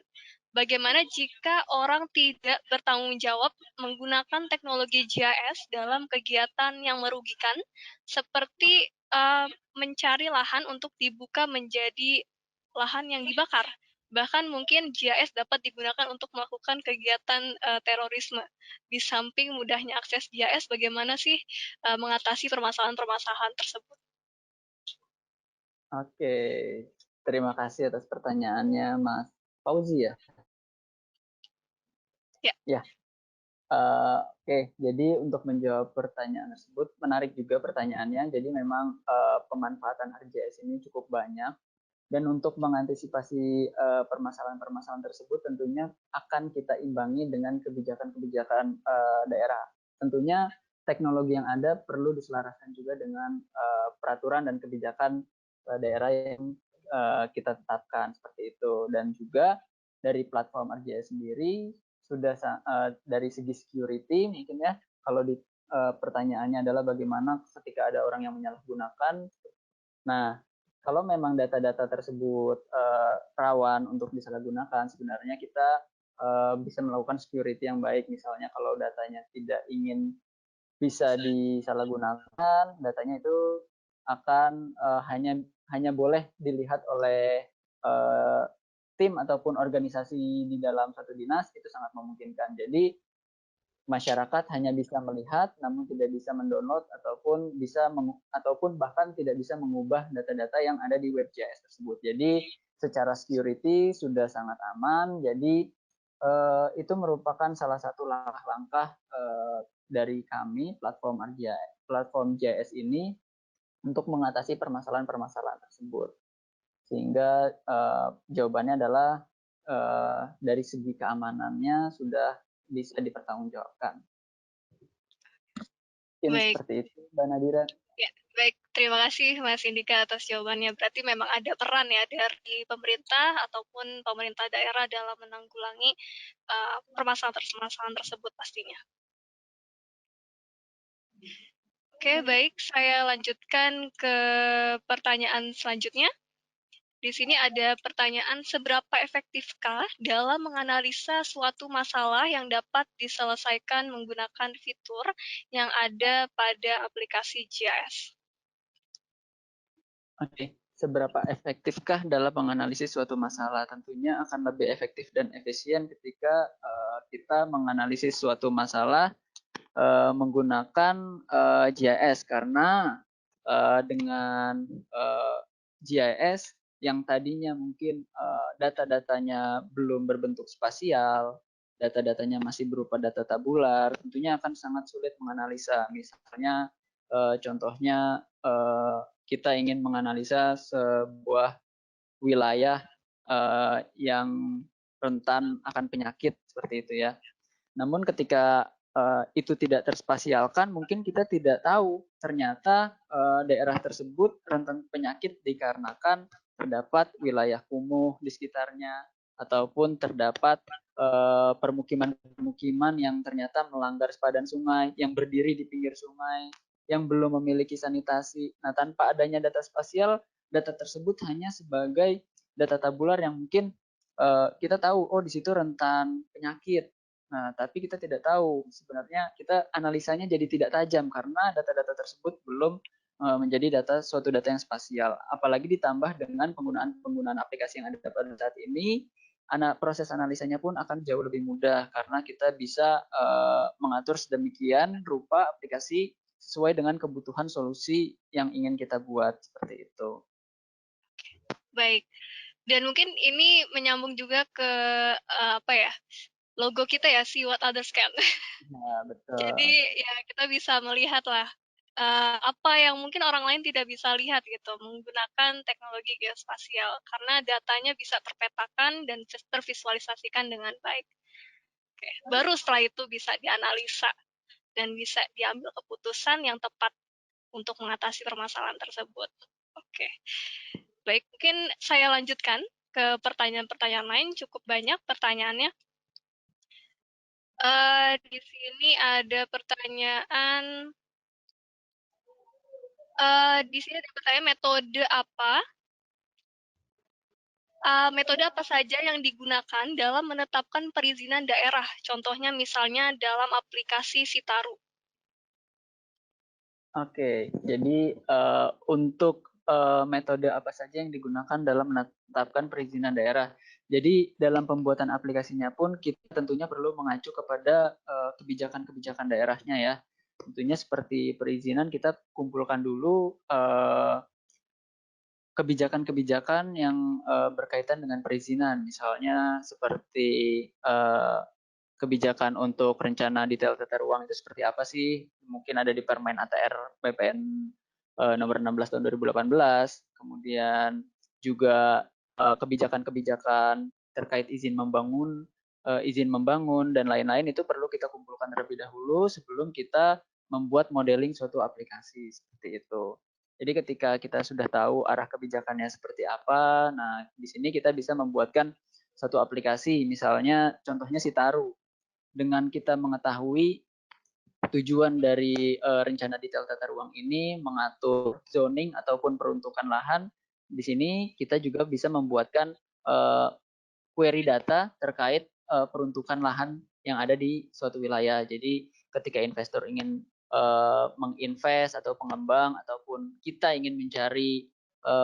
Bagaimana jika orang tidak bertanggung jawab menggunakan teknologi GIS dalam kegiatan yang merugikan, seperti mencari lahan untuk dibuka menjadi lahan yang dibakar? Bahkan mungkin GIS dapat digunakan untuk melakukan kegiatan terorisme. Di samping mudahnya akses GIS, bagaimana sih mengatasi permasalahan-permasalahan tersebut? Oke, terima kasih atas pertanyaannya, Mas Fauzi ya. Ya. Ya, oke. Jadi untuk menjawab pertanyaan tersebut, menarik juga pertanyaannya. Jadi memang pemanfaatan RJS ini cukup banyak. Dan untuk mengantisipasi permasalahan-permasalahan tersebut, tentunya akan kita imbangi dengan kebijakan-kebijakan daerah. Tentunya teknologi yang ada perlu diselaraskan juga dengan peraturan dan kebijakan daerah yang kita tetapkan seperti itu. Dan juga dari platform RJS sendiri sudah dari segi security mungkin ya, kalau di pertanyaannya adalah bagaimana ketika ada orang yang menyalahgunakan. Nah, kalau memang data-data tersebut rawan untuk disalahgunakan, sebenarnya kita bisa melakukan security yang baik. Misalnya kalau datanya tidak ingin bisa disalahgunakan, datanya itu akan hanya boleh dilihat oleh tim ataupun organisasi di dalam satu dinas, itu sangat memungkinkan. Jadi masyarakat hanya bisa melihat namun tidak bisa mendownload ataupun bahkan tidak bisa mengubah data-data yang ada di WebGIS tersebut. Jadi secara security sudah sangat aman. Jadi itu merupakan salah satu langkah-langkah dari kami platform GIS ini untuk mengatasi permasalahan-permasalahan tersebut. Sehingga jawabannya adalah dari segi keamanannya sudah bisa dipertanggungjawabkan. Mungkin Baik. seperti itu, Mbak Nadira. Ya, baik. Terima kasih Mas Indika atas jawabannya. Berarti memang ada peran ya dari pemerintah ataupun pemerintah daerah dalam menanggulangi permasalahan-permasalahan tersebut pastinya. Oke, baik. Saya lanjutkan ke pertanyaan selanjutnya. Di sini ada pertanyaan, seberapa efektifkah dalam menganalisa suatu masalah yang dapat diselesaikan menggunakan fitur yang ada pada aplikasi GIS? Oke, seberapa efektifkah dalam menganalisis suatu masalah? Tentunya akan lebih efektif dan efisien ketika kita menganalisis suatu masalah menggunakan GIS, karena dengan GIS yang tadinya mungkin data-datanya belum berbentuk spasial, data-datanya masih berupa data tabular, tentunya akan sangat sulit menganalisa. Misalnya contohnya kita ingin menganalisa sebuah wilayah yang rentan akan penyakit seperti itu ya. Namun ketika itu tidak terspasialkan, mungkin kita tidak tahu ternyata daerah tersebut rentan penyakit dikarenakan terdapat wilayah kumuh di sekitarnya, ataupun terdapat permukiman-permukiman yang ternyata melanggar sepadan sungai, yang berdiri di pinggir sungai, yang belum memiliki sanitasi. Nah, tanpa adanya data spasial, data tersebut hanya sebagai data tabular yang mungkin kita tahu, oh di situ rentan penyakit. Nah, tapi kita tidak tahu sebenarnya, kita analisanya jadi tidak tajam karena data-data tersebut belum menjadi suatu data yang spasial. Apalagi ditambah dengan penggunaan aplikasi yang ada pada saat ini, proses analisanya pun akan jauh lebih mudah karena kita bisa mengatur sedemikian rupa aplikasi sesuai dengan kebutuhan solusi yang ingin kita buat seperti itu. Baik. Dan mungkin ini menyambung juga ke logo kita ya, see what others can. Nah, betul. Jadi ya kita bisa melihat lah apa yang mungkin orang lain tidak bisa lihat gitu menggunakan teknologi geospasial karena datanya bisa terpetakan dan tervisualisasikan dengan baik. Oke. Baru setelah itu bisa dianalisa dan bisa diambil keputusan yang tepat untuk mengatasi permasalahan tersebut. Oke, baik, mungkin saya lanjutkan ke pertanyaan-pertanyaan lain. Cukup banyak pertanyaannya. Di sini ada pertanyaan. Di sini ada pertanyaan metode apa saja yang digunakan dalam menetapkan perizinan daerah? Contohnya misalnya dalam aplikasi Sitaru. Oke, jadi untuk metode apa saja yang digunakan dalam menetapkan perizinan daerah. Jadi dalam pembuatan aplikasinya pun kita tentunya perlu mengacu kepada kebijakan-kebijakan daerahnya ya. Tentunya seperti perizinan kita kumpulkan dulu kebijakan-kebijakan yang berkaitan dengan perizinan, misalnya seperti kebijakan untuk rencana detail tata ruang itu seperti apa sih? Mungkin ada di Permen ATR BPN nomor 16 tahun 2018. Kemudian juga kebijakan-kebijakan terkait izin membangun dan lain-lain itu perlu kita kumpulkan terlebih dahulu sebelum kita membuat modeling suatu aplikasi seperti itu. Jadi ketika kita sudah tahu arah kebijakannya seperti apa, nah di sini kita bisa membuatkan satu aplikasi, misalnya contohnya Sitaru. Dengan kita mengetahui tujuan dari rencana detail tata ruang ini mengatur zoning ataupun peruntukan lahan, di sini kita juga bisa membuatkan query data terkait peruntukan lahan yang ada di suatu wilayah. Jadi ketika investor ingin menginvest atau pengembang ataupun kita ingin mencari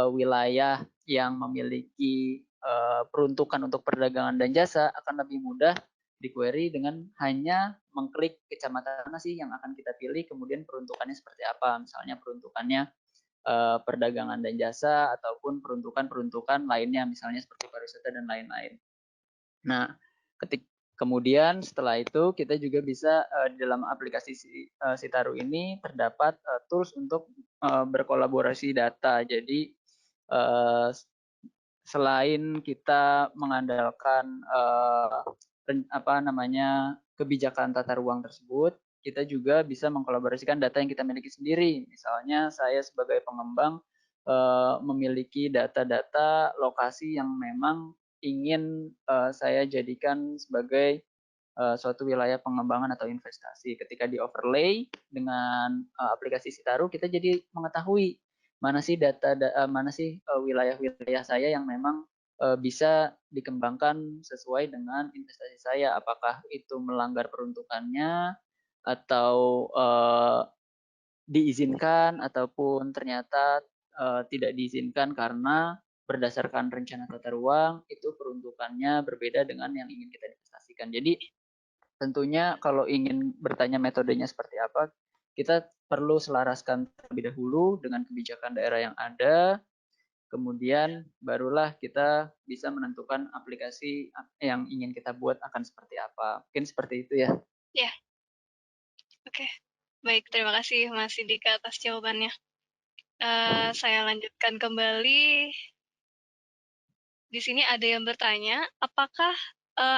wilayah yang memiliki peruntukan untuk perdagangan dan jasa akan lebih mudah di query dengan hanya mengklik kecamatan mana sih yang akan kita pilih, kemudian peruntukannya seperti apa, misalnya peruntukannya perdagangan dan jasa ataupun peruntukan-peruntukan lainnya, misalnya seperti pariwisata dan lain-lain. Nah, kemudian setelah itu kita juga bisa di dalam aplikasi Sitaru ini terdapat tools untuk berkolaborasi data. Jadi selain kita mengandalkan kebijakan tata ruang tersebut, kita juga bisa mengkolaborasikan data yang kita miliki sendiri. Misalnya saya sebagai pengembang memiliki data-data lokasi yang memang ingin saya jadikan sebagai suatu wilayah pengembangan atau investasi. Ketika di overlay dengan aplikasi Sitaru, kita jadi mengetahui mana sih wilayah-wilayah saya yang memang bisa dikembangkan sesuai dengan investasi saya. Apakah itu melanggar peruntukannya atau diizinkan ataupun ternyata tidak diizinkan karena berdasarkan rencana tata ruang itu peruntukannya berbeda dengan yang ingin kita investasikan. Jadi tentunya kalau ingin bertanya metodenya seperti apa, kita perlu selaraskan terlebih dahulu dengan kebijakan daerah yang ada, kemudian barulah kita bisa menentukan aplikasi yang ingin kita buat akan seperti apa. Mungkin seperti itu ya. Ya, oke. Baik, terima kasih Mas Sidika atas jawabannya. Saya lanjutkan kembali. Di sini ada yang bertanya, apakah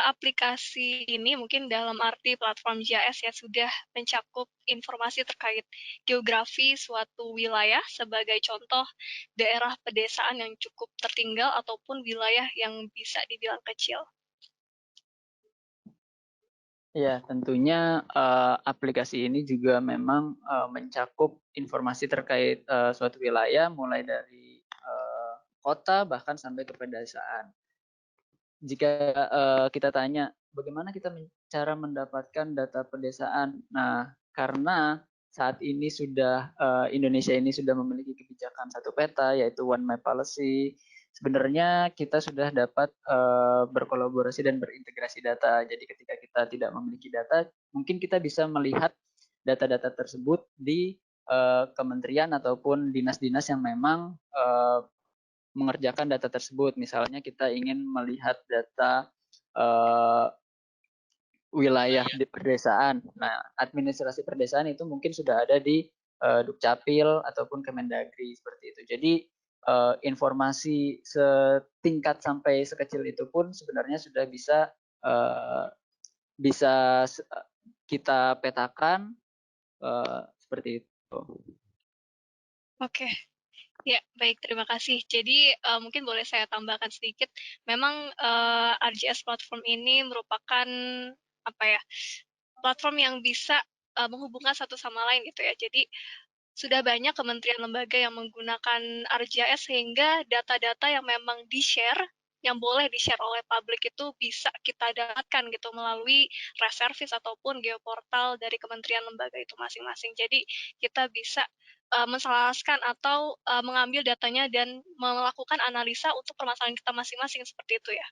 aplikasi ini mungkin dalam arti platform GIS ya sudah mencakup informasi terkait geografi suatu wilayah sebagai contoh daerah pedesaan yang cukup tertinggal ataupun wilayah yang bisa dibilang kecil. Ya, tentunya aplikasi ini juga memang mencakup informasi terkait suatu wilayah mulai dari kota bahkan sampai ke pedesaan. Jika kita tanya bagaimana kita cara mendapatkan data pedesaan, nah karena saat ini sudah Indonesia ini sudah memiliki kebijakan satu peta yaitu One Map Policy. Sebenarnya kita sudah dapat berkolaborasi dan berintegrasi data. Jadi ketika kita tidak memiliki data, mungkin kita bisa melihat data-data tersebut di kementerian ataupun dinas-dinas yang memang mengerjakan data tersebut. Misalnya kita ingin melihat data wilayah di pedesaan. Nah, administrasi pedesaan itu mungkin sudah ada di Dukcapil ataupun Kemendagri seperti itu. Jadi informasi setingkat sampai sekecil itu pun sebenarnya sudah bisa kita petakan seperti itu. Oke. Ya, baik, terima kasih. Jadi, mungkin boleh saya tambahkan sedikit, memang, RJS platform ini merupakan, apa ya, platform yang bisa, menghubungkan satu sama lain gitu ya. Jadi, sudah banyak kementerian lembaga yang menggunakan RJS sehingga data-data yang memang di-share, yang boleh di-share oleh publik itu bisa kita dapatkan gitu melalui reservis ataupun geoportal dari kementerian lembaga itu masing-masing. Jadi kita bisa menselaraskan atau mengambil datanya dan melakukan analisa untuk permasalahan kita masing-masing seperti itu ya.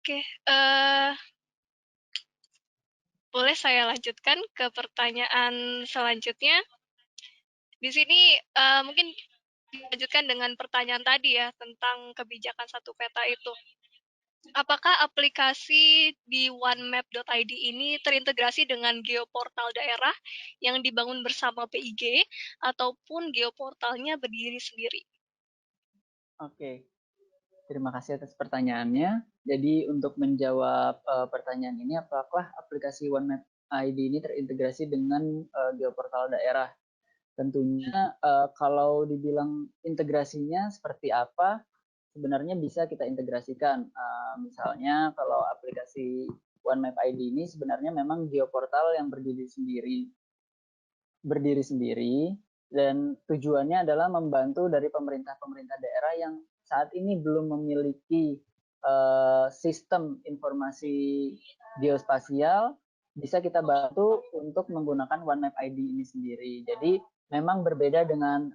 Oke, boleh saya lanjutkan ke pertanyaan selanjutnya? Di sini mungkin dilanjutkan dengan pertanyaan tadi ya tentang kebijakan satu peta itu. Apakah aplikasi di onemap.id ini terintegrasi dengan geoportal daerah yang dibangun bersama PIG ataupun geoportalnya berdiri sendiri? Oke, terima kasih atas pertanyaannya. Jadi untuk menjawab pertanyaan ini, apakah aplikasi OneMap ID ini terintegrasi dengan geoportal daerah? Tentunya kalau dibilang integrasinya seperti apa, sebenarnya bisa kita integrasikan. Misalnya kalau aplikasi OneMap ID ini sebenarnya memang geoportal yang berdiri sendiri dan tujuannya adalah membantu dari pemerintah-pemerintah daerah yang saat ini belum memiliki sistem informasi geospasial, bisa kita bantu untuk menggunakan OneMap ID ini sendiri. Jadi memang berbeda dengan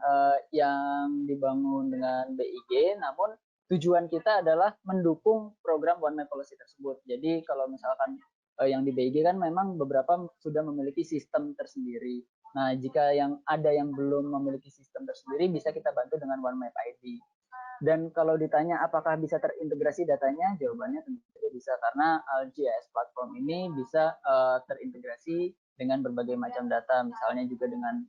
yang dibangun dengan BIG, namun tujuan kita adalah mendukung program OneMap Policy tersebut. Jadi kalau misalkan yang di BIG kan memang beberapa sudah memiliki sistem tersendiri. Nah, jika ada yang belum memiliki sistem tersendiri, bisa kita bantu dengan OneMap ID. Dan kalau ditanya apakah bisa terintegrasi datanya, jawabannya tentu saja bisa karena GIS platform ini bisa terintegrasi dengan berbagai macam data, misalnya juga dengan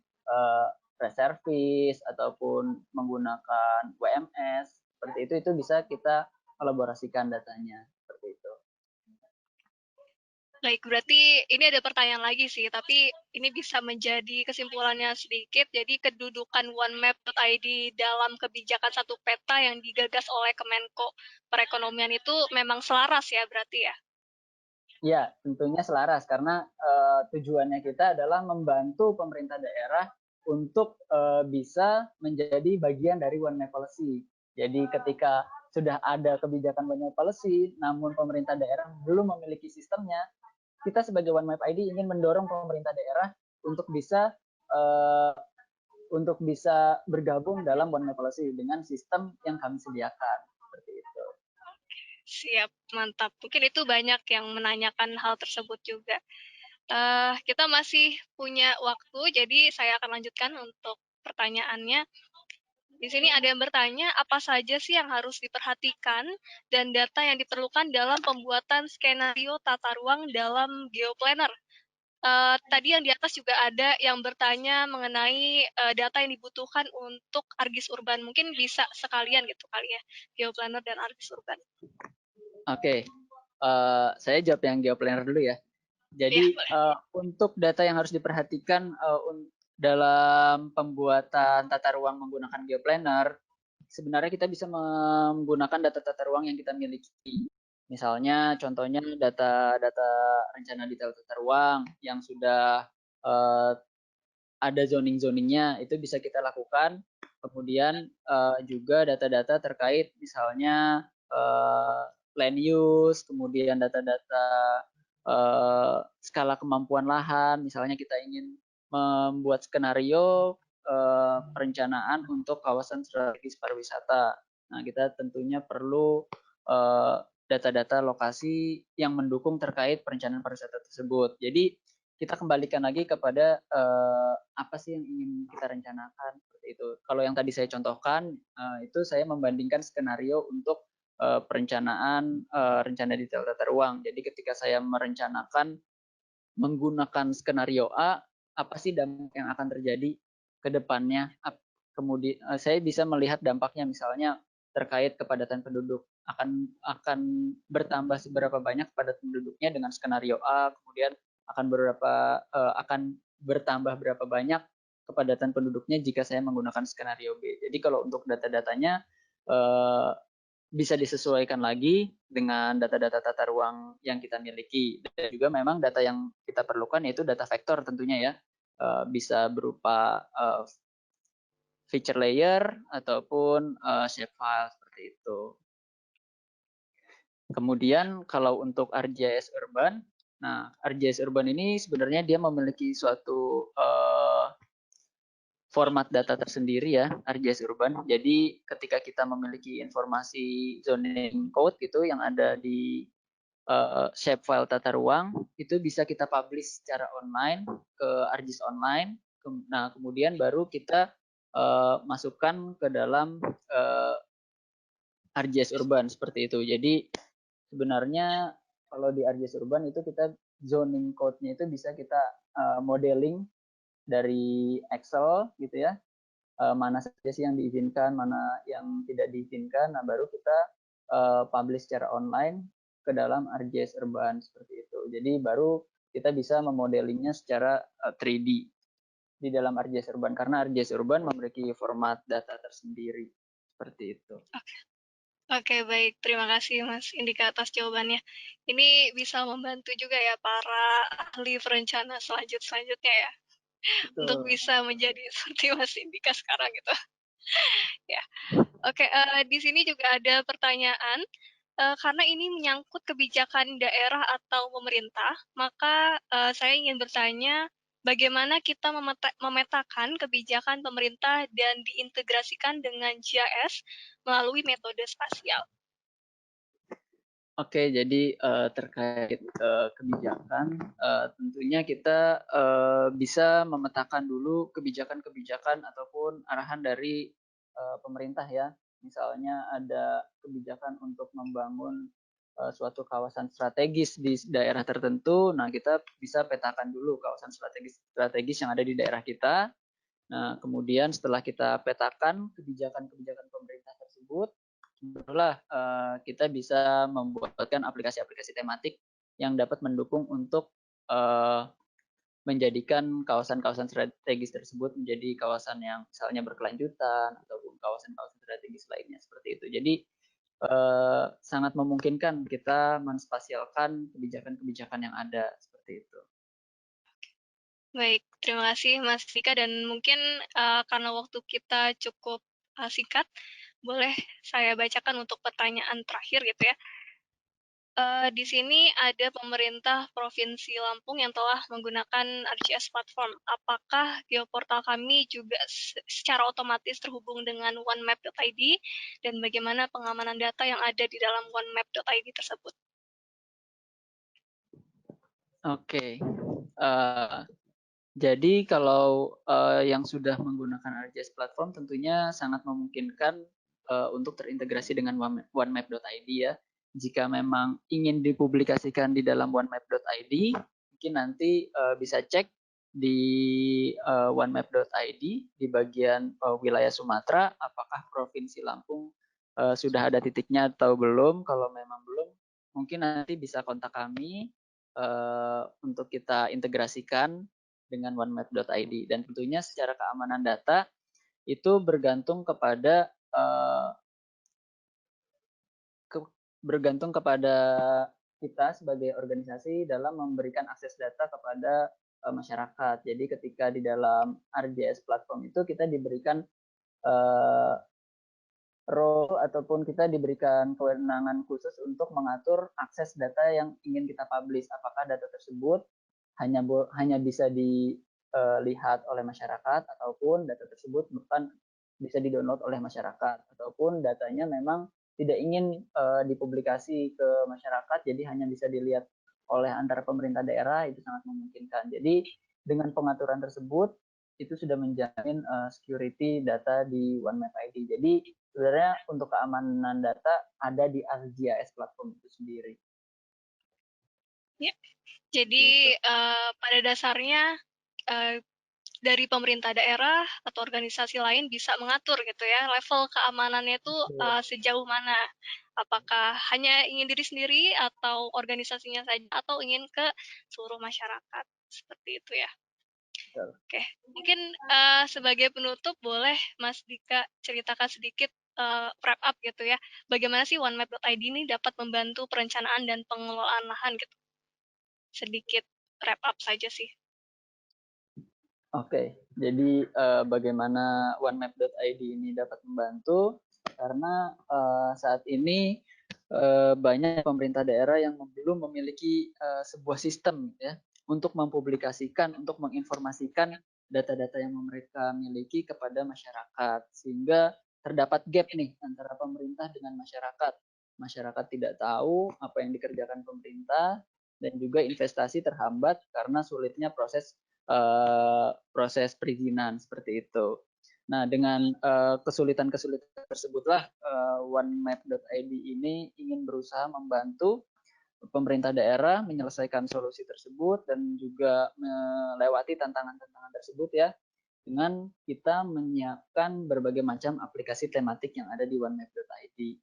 reservis ataupun menggunakan WMS, seperti itu bisa kita kolaborasikan datanya seperti itu. Baik, berarti ini ada pertanyaan lagi sih, tapi ini bisa menjadi kesimpulannya sedikit. Jadi kedudukan onemap.id dalam kebijakan satu peta yang digagas oleh Kemenko Perekonomian itu memang selaras ya berarti ya? Ya, tentunya selaras karena tujuannya kita adalah membantu pemerintah daerah untuk bisa menjadi bagian dari One Map Policy. Jadi ketika sudah ada kebijakan One Map Policy, namun pemerintah daerah belum memiliki sistemnya, kita sebagai One Map ID ingin mendorong pemerintah daerah untuk bisa bergabung dalam One Map Policy dengan sistem yang kami sediakan. Seperti itu. Siap, mantap. Mungkin itu banyak yang menanyakan hal tersebut juga. Kita masih punya waktu, jadi saya akan lanjutkan untuk pertanyaannya. Di sini ada yang bertanya, apa saja sih yang harus diperhatikan dan data yang diperlukan dalam pembuatan skenario tata ruang dalam geoplanner? Tadi yang di atas juga ada yang bertanya mengenai data yang dibutuhkan untuk Argis Urban. Mungkin bisa sekalian gitu kali ya, geoplanner dan Argis Urban. Oke, saya jawab yang geoplanner dulu ya. Jadi untuk data yang harus diperhatikan dalam pembuatan tata ruang menggunakan geoplanner, sebenarnya kita bisa menggunakan data tata ruang yang kita miliki. Misalnya contohnya data rencana detail tata ruang yang sudah ada zoning-zoningnya, itu bisa kita lakukan. Kemudian juga data-data terkait misalnya land use, kemudian data-data skala kemampuan lahan, misalnya kita ingin membuat skenario perencanaan untuk kawasan strategis pariwisata. Nah, kita tentunya perlu data-data lokasi yang mendukung terkait perencanaan pariwisata tersebut. Jadi kita kembalikan lagi kepada apa sih yang ingin kita rencanakan seperti itu. Kalau yang tadi saya contohkan itu saya membandingkan skenario untuk perencanaan rencana detail tata ruang. Jadi ketika saya merencanakan menggunakan skenario A, apa sih dampak yang akan terjadi ke depannya? Kemudian saya bisa melihat dampaknya misalnya terkait kepadatan penduduk akan bertambah seberapa banyak padat penduduknya dengan skenario A, kemudian akan bertambah berapa banyak kepadatan penduduknya jika saya menggunakan skenario B. Jadi kalau untuk data-datanya bisa disesuaikan lagi dengan data-data tata ruang yang kita miliki. Dan juga memang data yang kita perlukan yaitu data vektor tentunya ya. Bisa berupa feature layer ataupun shapefile seperti itu. Kemudian kalau untuk ArcGIS Urban, nah ArcGIS Urban ini sebenarnya dia memiliki suatu format data tersendiri ya, ArcGIS Urban. Jadi ketika kita memiliki informasi zoning code gitu yang ada di shapefile tata ruang, itu bisa kita publish secara online ke ArcGIS Online. Nah kemudian baru kita masukkan ke dalam ArcGIS Urban seperti itu. Jadi sebenarnya kalau di ArcGIS Urban itu kita zoning code-nya itu bisa kita modeling dari Excel gitu ya, mana saja sih yang diizinkan, mana yang tidak diizinkan. Nah baru kita publish secara online ke dalam ArcGIS Urban seperti itu. Jadi baru kita bisa memodelingnya secara 3D di dalam ArcGIS Urban karena ArcGIS Urban memiliki format data tersendiri seperti itu. Oke, baik. Terima kasih Mas Indika atas jawabannya. Ini bisa membantu juga ya para ahli perencana selanjutnya ya, untuk Betul. bisa menjadi seperti Mas Indika sekarang gitu. Ya. Oke, di sini juga ada pertanyaan, karena ini menyangkut kebijakan daerah atau pemerintah, maka saya ingin bertanya, bagaimana kita memetakan kebijakan pemerintah dan diintegrasikan dengan GIS melalui metode spasial? Oke, jadi terkait kebijakan, tentunya kita bisa memetakan dulu kebijakan-kebijakan ataupun arahan dari pemerintah ya. Misalnya ada kebijakan untuk membangun suatu kawasan strategis di daerah tertentu. Nah, kita bisa petakan dulu kawasan strategis yang ada di daerah kita. Nah, kemudian setelah kita petakan kebijakan-kebijakan pemerintah tersebut, barulah kita bisa membuatkan aplikasi-aplikasi tematik yang dapat mendukung untuk menjadikan kawasan-kawasan strategis tersebut menjadi kawasan yang misalnya berkelanjutan ataupun kawasan-kawasan strategis lainnya seperti itu. Jadi sangat memungkinkan kita menspasialkan kebijakan-kebijakan yang ada seperti itu. Baik, terima kasih Mas Dika, dan mungkin karena waktu kita cukup singkat, boleh saya bacakan untuk pertanyaan terakhir gitu ya. Di sini ada pemerintah Provinsi Lampung yang telah menggunakan ArcGIS Platform. Apakah geoportal kami juga secara otomatis terhubung dengan onemap.id, dan bagaimana pengamanan data yang ada di dalam onemap.id tersebut? Oke. Jadi kalau yang sudah menggunakan ArcGIS Platform tentunya sangat memungkinkan untuk terintegrasi dengan onemap.id ya. Jika memang ingin dipublikasikan di dalam onemap.id, mungkin nanti bisa cek di onemap.id di bagian wilayah Sumatera, apakah Provinsi Lampung sudah ada titiknya atau belum. Kalau memang belum, mungkin nanti bisa kontak kami untuk kita integrasikan dengan onemap.id. Dan tentunya secara keamanan data itu bergantung kepada kita sebagai organisasi dalam memberikan akses data kepada masyarakat. Jadi ketika di dalam ArcGIS platform itu kita diberikan role ataupun kita diberikan kewenangan khusus untuk mengatur akses data yang ingin kita publish. Apakah data tersebut hanya bisa dilihat oleh masyarakat ataupun data tersebut bukan bisa di-download oleh masyarakat ataupun datanya memang tidak ingin dipublikasi ke masyarakat, jadi hanya bisa dilihat oleh antara pemerintah daerah, itu sangat memungkinkan. Jadi dengan pengaturan tersebut itu sudah menjamin security data di onemap.id. Jadi sebenarnya untuk keamanan data ada di ArcGIS platform itu sendiri. Ya, jadi pada dasarnya dari pemerintah daerah atau organisasi lain bisa mengatur gitu ya level keamanannya itu sejauh mana. Apakah hanya ingin diri sendiri atau organisasinya saja atau ingin ke seluruh masyarakat? Seperti itu ya. Oke, mungkin sebagai penutup boleh Mas Dika ceritakan sedikit wrap up gitu ya. Bagaimana sih OneMap.id ini dapat membantu perencanaan dan pengelolaan lahan gitu? Sedikit wrap up saja sih. Oke, jadi bagaimana OneMap.id ini dapat membantu? Karena saat ini banyak pemerintah daerah yang belum memiliki sebuah sistem ya untuk mempublikasikan, untuk menginformasikan data-data yang mereka miliki kepada masyarakat, sehingga terdapat gap nih antara pemerintah dengan masyarakat. Masyarakat tidak tahu apa yang dikerjakan pemerintah dan juga investasi terhambat karena sulitnya proses perizinan seperti itu. Nah, dengan kesulitan-kesulitan tersebutlah OneMap.id ini ingin berusaha membantu pemerintah daerah menyelesaikan solusi tersebut dan juga melewati tantangan-tantangan tersebut ya dengan kita menyiapkan berbagai macam aplikasi tematik yang ada di OneMap.id.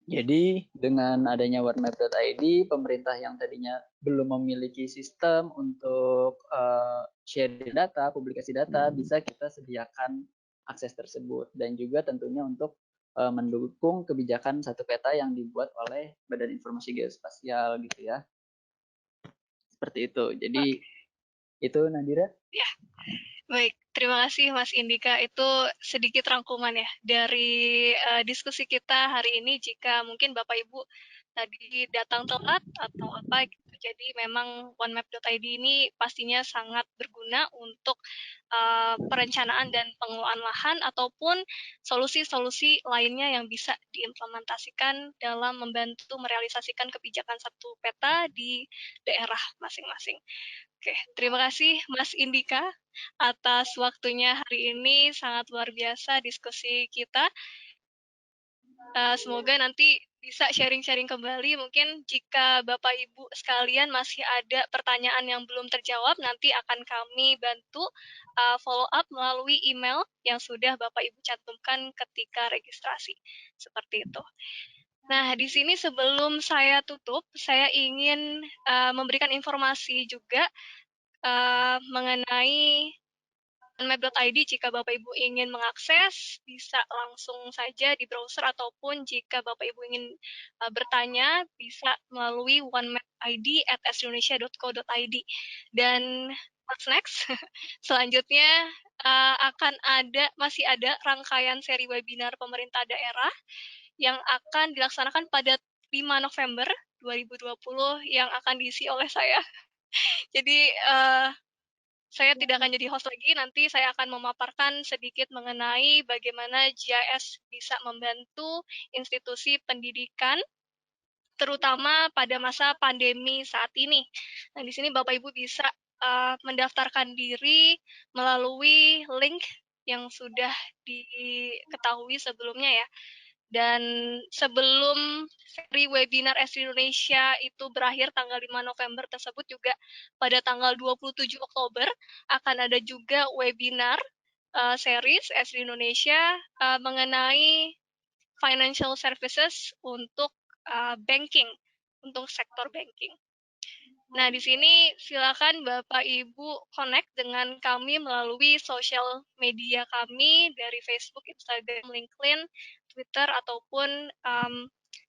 Jadi dengan adanya OneMap.id, pemerintah yang tadinya belum memiliki sistem untuk share data, publikasi data, bisa kita sediakan akses tersebut. Dan juga tentunya untuk mendukung kebijakan satu peta yang dibuat oleh Badan Informasi Geospasial gitu ya. Seperti itu. Jadi itu Nadira. Ya, baik. Terima kasih Mas Indika. Itu sedikit rangkuman ya dari diskusi kita hari ini. Jika mungkin Bapak Ibu tadi datang telat atau apa gitu. Jadi memang OneMap.id ini pastinya sangat berguna untuk perencanaan dan pengelolaan lahan ataupun solusi-solusi lainnya yang bisa diimplementasikan dalam membantu merealisasikan kebijakan satu peta di daerah masing-masing. Oke, terima kasih Mas Indika atas waktunya hari ini. Sangat luar biasa diskusi kita. Semoga nanti bisa sharing-sharing kembali. Mungkin jika Bapak Ibu sekalian masih ada pertanyaan yang belum terjawab, nanti akan kami bantu follow up melalui email yang sudah Bapak Ibu cantumkan ketika registrasi. Seperti itu. Nah, di sini sebelum saya tutup, saya ingin memberikan informasi juga mengenai map.id. Jika Bapak Ibu ingin mengakses, bisa langsung saja di browser ataupun jika Bapak Ibu ingin bertanya, bisa melalui onemapid@indonesia.co.id. Dan what's next? Selanjutnya masih ada rangkaian seri webinar pemerintah daerah yang akan dilaksanakan pada 5 November 2020 yang akan diisi oleh saya. Jadi saya tidak akan jadi host lagi, nanti saya akan memaparkan sedikit mengenai bagaimana GIS bisa membantu institusi pendidikan, terutama pada masa pandemi saat ini. Nah, di sini Bapak Ibu bisa mendaftarkan diri melalui link yang sudah diketahui sebelumnya ya. Dan sebelum seri webinar Esri Indonesia itu berakhir tanggal 5 November tersebut juga pada tanggal 27 Oktober akan ada juga webinar series Esri Indonesia mengenai financial services untuk banking, untuk sektor banking. Nah, di sini silakan Bapak Ibu connect dengan kami melalui sosial media kami dari Facebook, Instagram, LinkedIn, Twitter, ataupun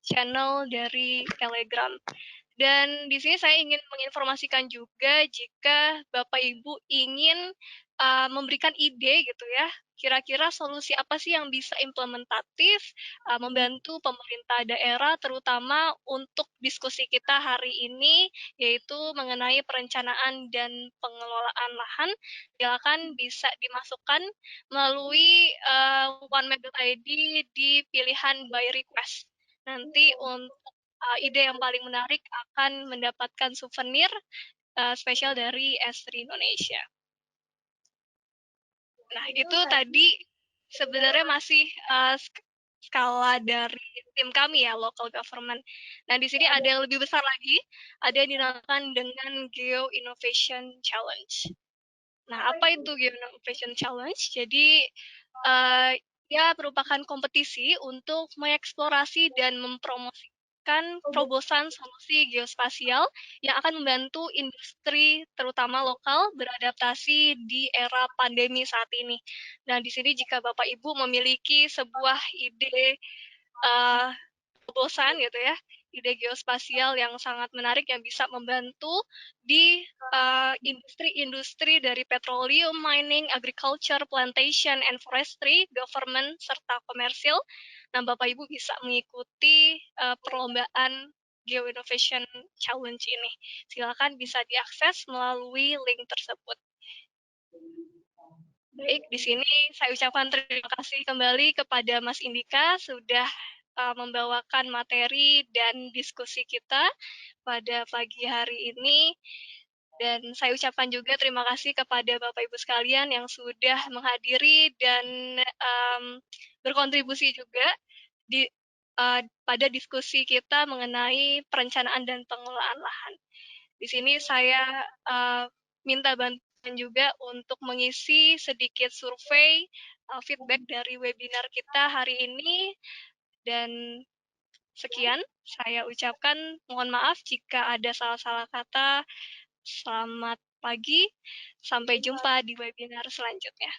channel dari Telegram. Dan di sini saya ingin menginformasikan juga jika Bapak Ibu ingin memberikan ide gitu ya, kira-kira solusi apa sih yang bisa implementatif membantu pemerintah daerah, terutama untuk diskusi kita hari ini, yaitu mengenai perencanaan dan pengelolaan lahan. Silakan bisa dimasukkan melalui OneMap.id di pilihan by request. Nanti untuk ide yang paling menarik akan mendapatkan souvenir spesial dari Esri Indonesia. Nah, itu tadi sebenarnya masih skala dari tim kami ya, local government. Nah, di sini ada yang lebih besar lagi, ada yang dinamakan dengan Geo Innovation Challenge. Nah, apa itu Geo Innovation Challenge? Jadi, Ya, merupakan kompetisi untuk mengeksplorasi dan mempromosikan terobosan solusi geospasial yang akan membantu industri, terutama lokal, beradaptasi di era pandemi saat ini. Nah, di sini jika Bapak Ibu memiliki sebuah ide uh, terobosan gitu ya, ide geospasial yang sangat menarik yang bisa membantu di industri-industri dari petroleum, mining, agriculture, plantation, and forestry, government, serta komersil. Nah, Bapak Ibu bisa mengikuti perlombaan Geo Innovation Challenge ini. Silakan bisa diakses melalui link tersebut. Baik, di sini saya ucapkan terima kasih kembali kepada Mas Indika sudah membawakan materi dan diskusi kita pada pagi hari ini. Dan saya ucapkan juga terima kasih kepada Bapak Ibu sekalian yang sudah menghadiri dan berkontribusi juga pada diskusi kita mengenai perencanaan dan pengelolaan lahan. Di sini saya minta bantuan juga untuk mengisi sedikit survei feedback dari webinar kita hari ini. Dan sekian, saya ucapkan mohon maaf jika ada salah-salah kata. Selamat pagi, sampai jumpa di webinar selanjutnya.